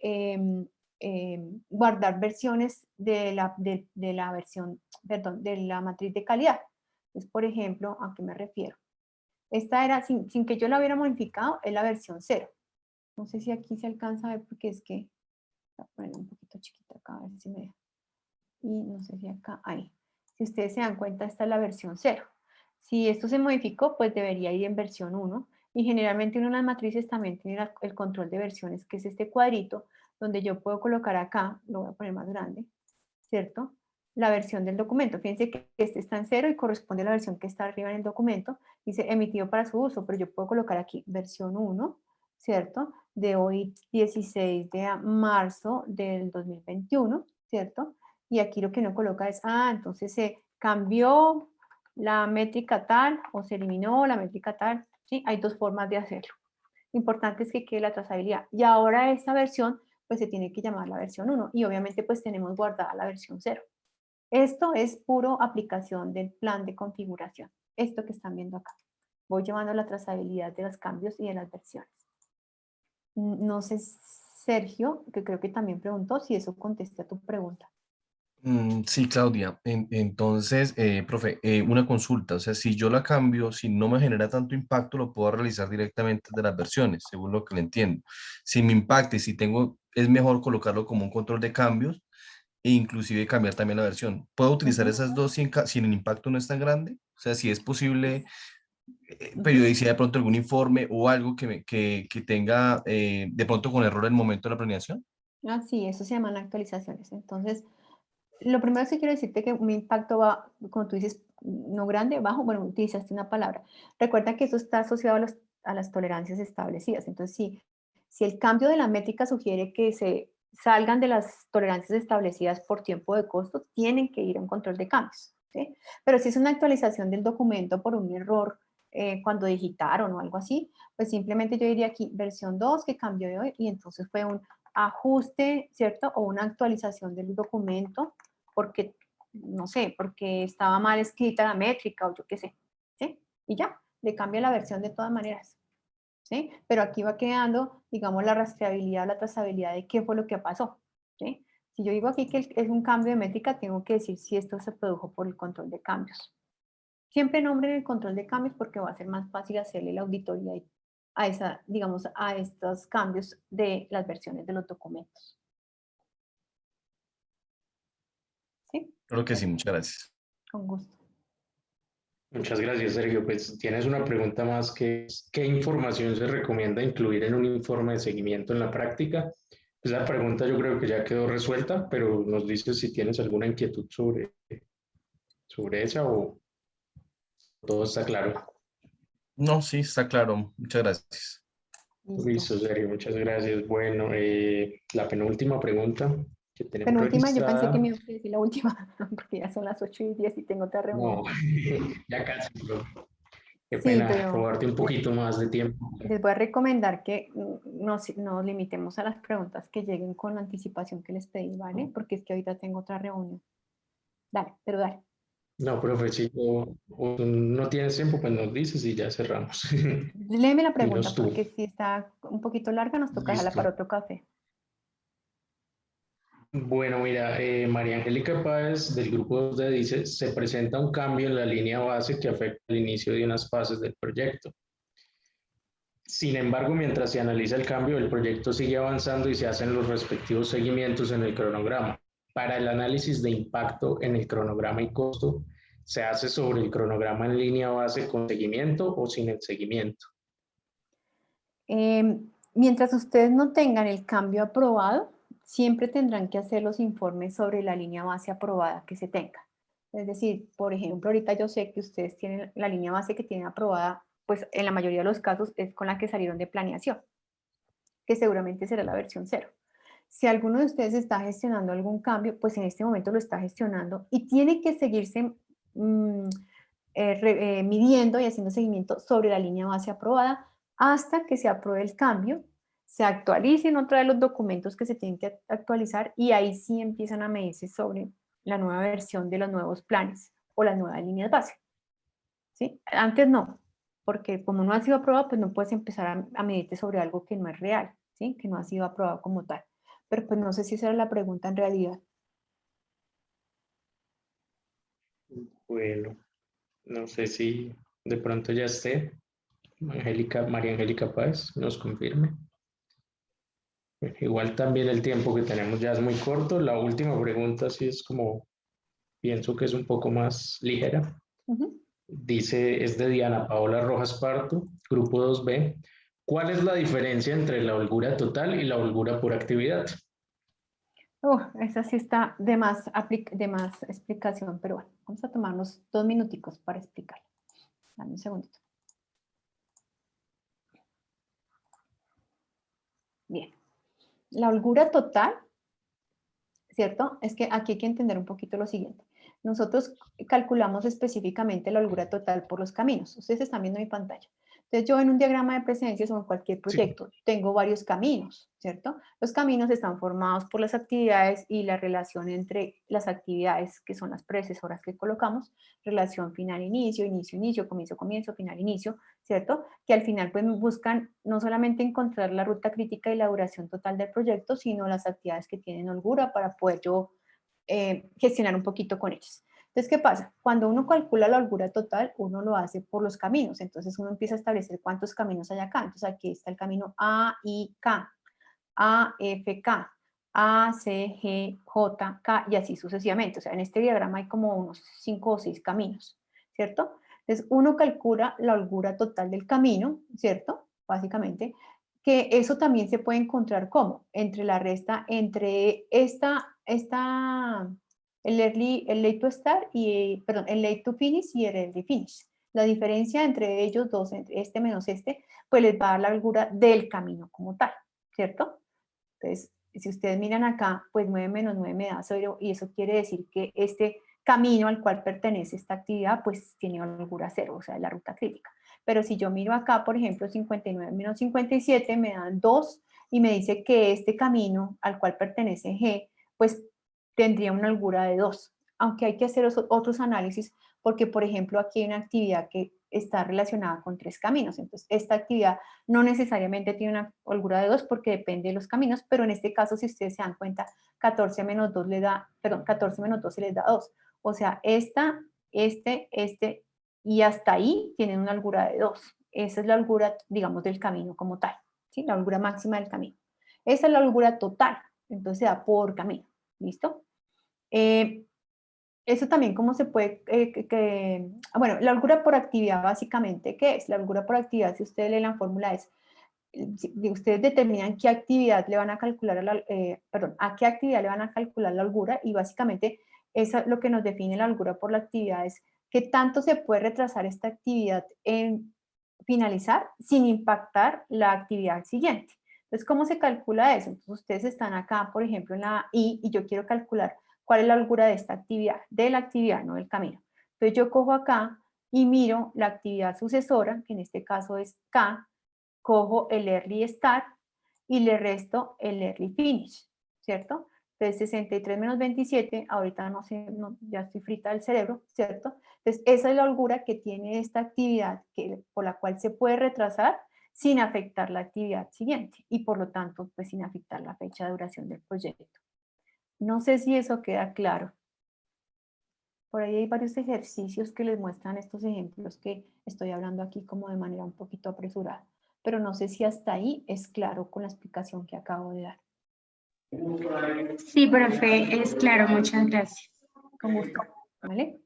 guardar versiones de la versión, perdón, de la matriz de calidad. Entonces, por ejemplo, ¿a qué me refiero? Esta era, sin que yo la hubiera modificado, es la versión 0. No sé si aquí se alcanza a ver porque es que, voy a poner un poquito chiquita acá, a ver si me deja. Y no sé si acá, ahí. Si ustedes se dan cuenta, esta es la versión 0. Si esto se modificó, pues debería ir en versión 1. Y generalmente una de las matrices también tiene el control de versiones, que es este cuadrito, donde yo puedo colocar acá, lo voy a poner más grande, ¿cierto? La versión del documento. Fíjense que este está en 0 y corresponde a la versión que está arriba en el documento. Dice emitido para su uso, pero yo puedo colocar aquí versión 1, ¿cierto? De hoy 16 de marzo del 2021, ¿cierto? Y aquí lo que no coloca es, entonces se cambió la métrica tal o se eliminó la métrica tal, ¿sí? Hay dos formas de hacerlo. Lo importante es que quede la trazabilidad. Y ahora esta versión, pues se tiene que llamar la versión 1 y obviamente pues tenemos guardada la versión 0. Esto es puro aplicación del plan de configuración. Esto que están viendo acá. Voy llevando la trazabilidad de los cambios y de las versiones. No sé, Sergio, que creo que también preguntó si eso contesta a tu pregunta. Sí, Claudia. Entonces, profe, una consulta. O sea, si yo la cambio, si no me genera tanto impacto, lo puedo realizar directamente de las versiones, según lo que le entiendo. Si me impacta y si tengo, es mejor colocarlo como un control de cambios e inclusive cambiar también la versión. ¿Puedo utilizar esas dos si el impacto no es tan grande? O sea, si es posible periodicidad de pronto algún informe o algo que tenga de pronto con error en el momento de la planeación. Sí, eso se llaman actualizaciones. Entonces, lo primero que quiero decirte que un impacto va, como tú dices, no grande, bajo, bueno, utilizaste una palabra. Recuerda que eso está asociado a las tolerancias establecidas. Entonces, si el cambio de la métrica sugiere que se salgan de las tolerancias establecidas por tiempo de costo, tienen que ir a un control de cambios, ¿sí? Pero si es una actualización del documento por un error cuando digitaron o algo así, pues simplemente yo diría aquí versión 2 que cambió de hoy y entonces fue un ajuste, ¿cierto? O una actualización del documento porque, no sé, porque estaba mal escrita la métrica o yo qué sé, ¿sí? Y ya, le cambia la versión de todas maneras, ¿sí? Pero aquí va quedando, digamos, la rastreabilidad, la trazabilidad de qué fue lo que pasó, ¿sí? Si yo digo aquí que es un cambio de métrica, tengo que decir si esto se produjo por el control de cambios. Siempre nombren el control de cambios porque va a ser más fácil hacerle la auditoría a esa, digamos, a estos cambios de las versiones de los documentos. ¿Sí? Creo que sí, muchas gracias. Con gusto. Muchas gracias, Sergio. Pues tienes una pregunta más que es, ¿qué información se recomienda incluir en un informe de seguimiento en la práctica? Pues la pregunta yo creo que ya quedó resuelta, pero nos dices si tienes alguna inquietud sobre esa o todo está claro. No, sí, está claro. Muchas gracias. Listo, Sergio, muchas gracias. Bueno, la penúltima pregunta que tenemos Penúltima, yo pensé que registrada. me iba a decir la última, porque ya son las 8:10 y tengo otra reunión. No, ya casi, pero qué Sí, pena pero robarte un poquito más de tiempo. les voy a recomendar que nos limitemos a las preguntas que lleguen con la anticipación que les pedí, ¿vale? Porque es que ahorita tengo otra reunión. Dale, pero dale. No, profe, si no tienes tiempo, pues nos dices y ya cerramos. Léeme la pregunta, Dinos tú. porque si está un poquito larga, nos toca dejarla Listo. para otro café. Bueno, mira, María Angélica Páez del grupo 2D dice, se presenta un cambio en la línea base que afecta el inicio de unas fases del proyecto. Sin embargo, mientras se analiza el cambio, el proyecto sigue avanzando y se hacen los respectivos seguimientos en el cronograma. Para el análisis de impacto en el cronograma y costo, ¿se hace sobre el cronograma en línea base con seguimiento o sin el seguimiento? Mientras ustedes no tengan el cambio aprobado, siempre tendrán que hacer los informes sobre la línea base aprobada que se tenga. Es decir, por ejemplo, ahorita yo sé que ustedes tienen la línea base que tienen aprobada, pues en la mayoría de los casos es con la que salieron de planeación, que seguramente será la versión 0. Si alguno de ustedes está gestionando algún cambio, pues en este momento lo está gestionando y tiene que seguirse midiendo y haciendo seguimiento sobre la línea base aprobada hasta que se apruebe el cambio, se actualicen otra de los documentos que se tienen que actualizar y ahí sí empiezan a medirse sobre la nueva versión de los nuevos planes o las nuevas líneas base. ¿Sí? Antes no, porque como no ha sido aprobado, pues no puedes empezar a medirte sobre algo que no es real, ¿sí? Que no ha sido aprobado como tal. Pero pues no sé si esa era la pregunta en realidad. Bueno, no sé si de pronto ya esté. María Angélica Páez nos confirme. Igual también el tiempo que tenemos ya es muy corto. La última pregunta sí es como, pienso que es un poco más ligera. Dice, es de Diana Paola Rojas Parto, grupo 2B. ¿Cuál es la diferencia entre la holgura total y la holgura por actividad? Esa sí está de más explicación, pero bueno, vamos a tomarnos 2 minuticos para explicar. Dame un segundito. Bien. La holgura total, ¿cierto? Es que aquí hay que entender un poquito lo siguiente. Nosotros calculamos específicamente la holgura total por los caminos. Ustedes están viendo mi pantalla. Entonces, yo en un diagrama de presencias o en cualquier proyecto tengo varios caminos, ¿cierto? Los caminos están formados por las actividades y la relación entre las actividades, que son las precesoras que colocamos, relación final-inicio, inicio-inicio, comienzo-comienzo, final-inicio, ¿cierto? Que al final pues buscan no solamente encontrar la ruta crítica y la duración total del proyecto, sino las actividades que tienen holgura para poder yo gestionar un poquito con ellos. Entonces, ¿qué pasa? Cuando uno calcula la holgura total, uno lo hace por los caminos. Entonces, uno empieza a establecer cuántos caminos hay acá. Entonces, aquí está el camino A, I, K, A, F, K, A, C, G, J, K, y así sucesivamente. O sea, en este diagrama hay como unos 5 o 6 caminos, ¿cierto? Entonces, uno calcula la holgura total del camino, ¿cierto? Básicamente, que eso también se puede encontrar como entre la resta, entre el late to start y, perdón, el late to finish y el early finish. La diferencia entre ellos dos, entre este menos este, pues les va a dar la holgura del camino como tal, ¿cierto? Entonces, si ustedes miran acá, pues 9 menos 9 me da 0 y eso quiere decir que este camino al cual pertenece esta actividad, pues tiene holgura 0, o sea, la ruta crítica. Pero si yo miro acá, por ejemplo, 59 menos 57 me dan 2 y me dice que este camino al cual pertenece G, pues tendría una holgura de 2. Aunque hay que hacer otros análisis porque, por ejemplo, aquí hay una actividad que está relacionada con 3 caminos. Entonces, esta actividad no necesariamente tiene una holgura de 2 porque depende de los caminos, pero en este caso, si ustedes se dan cuenta, 14 menos 2 le da, perdón, 14 menos 2 se les da 2. O sea, este y hasta ahí tienen una holgura de 2. Esa es la holgura, digamos, del camino como tal, ¿sí? La holgura máxima del camino. Esa es la holgura total, entonces se da por camino, ¿listo? Eso también cómo se puede, bueno, la holgura por actividad básicamente, ¿qué es? La holgura por actividad, si ustedes leen la fórmula es, ustedes determinan qué actividad le van a calcular, a qué actividad le van a calcular la holgura y básicamente eso es lo que nos define la holgura por la actividad es qué tanto se puede retrasar esta actividad en finalizar sin impactar la actividad siguiente. Entonces, ¿cómo se calcula eso? Entonces, ustedes están acá, por ejemplo, en la I y yo quiero calcular cuál es la holgura de esta actividad, no del camino. Entonces, yo cojo acá y miro la actividad sucesora, que en este caso es K, cojo el early start y le resto el early finish, ¿cierto? Entonces 63 menos 27, ahorita no sé, ya estoy frita del cerebro, ¿cierto? Entonces esa es la holgura que tiene esta actividad por la cual se puede retrasar sin afectar la actividad siguiente y por lo tanto pues sin afectar la fecha de duración del proyecto. No sé si eso queda claro. Por ahí hay varios ejercicios que les muestran estos ejemplos que estoy hablando aquí como de manera un poquito apresurada, pero no sé si hasta ahí es claro con la explicación que acabo de dar. Sí, profe, es claro, muchas gracias. Con gusto, ¿vale?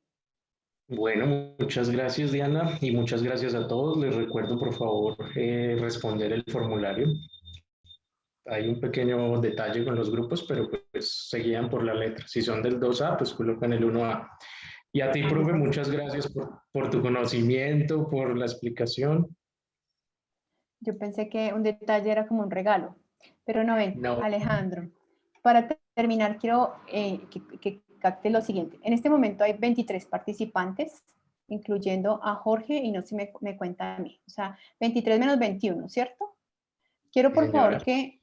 Bueno, muchas gracias Diana y muchas gracias a todos. Les recuerdo por favor responder el formulario. hay un pequeño detalle con los grupos, pero pues se guían por la letra. Si son del 2A, pues colocan el 1A. Y a ti, profe, muchas gracias por tu conocimiento, por la explicación. Yo pensé que un detalle era como un regalo, pero no ven, No. Alejandro. Para terminar, quiero que capte lo siguiente. En este momento hay 23 participantes, incluyendo a Jorge, y no se me cuenta a mí. O sea, 23 menos 21, ¿cierto? Quiero, por favor, que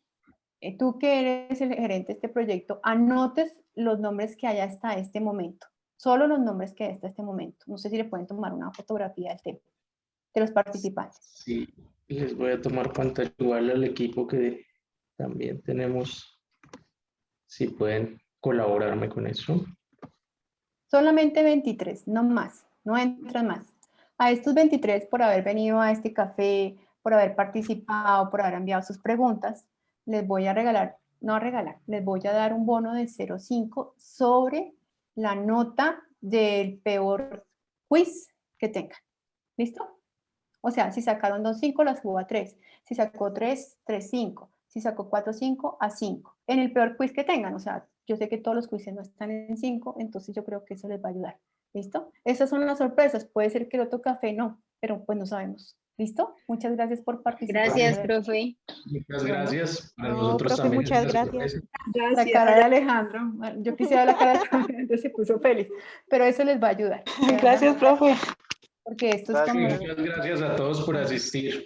tú, que eres el gerente de este proyecto, anotes los nombres que hay hasta este momento. Solo los nombres que hay hasta este momento. No sé si le pueden tomar una fotografía del tema, de los participantes. Sí, les voy a tomar pantalla igual al equipo que también tenemos. Si pueden colaborarme con eso. Solamente 23, no más, no entran más. A estos 23, por haber venido a este café, por haber participado, por haber enviado sus preguntas, les voy a regalar, no a regalar, les voy a dar un bono de 0,5 sobre la nota del peor quiz que tengan. ¿Listo? O sea, si sacaron 2,5, las subo a 3. Si sacó 3, 3,5. Si sacó 4,5, a 5. En el peor quiz que tengan, o sea, yo sé que todos los quizzes no están en 5, entonces yo creo que eso les va a ayudar. ¿Listo? Esas son las sorpresas. Puede ser que el otro café no, pero pues no sabemos. ¿Listo? Muchas gracias por participar. Gracias, profe. Muchas gracias. Para No, nosotros profe, también muchas es una gracias. sorpresa. La cara de Alejandro. Yo quisiera la cara de Alejandro, entonces se puso feliz. Pero eso les va a ayudar. Gracias, profe. Porque esto es como... Muchas gracias a todos por asistir.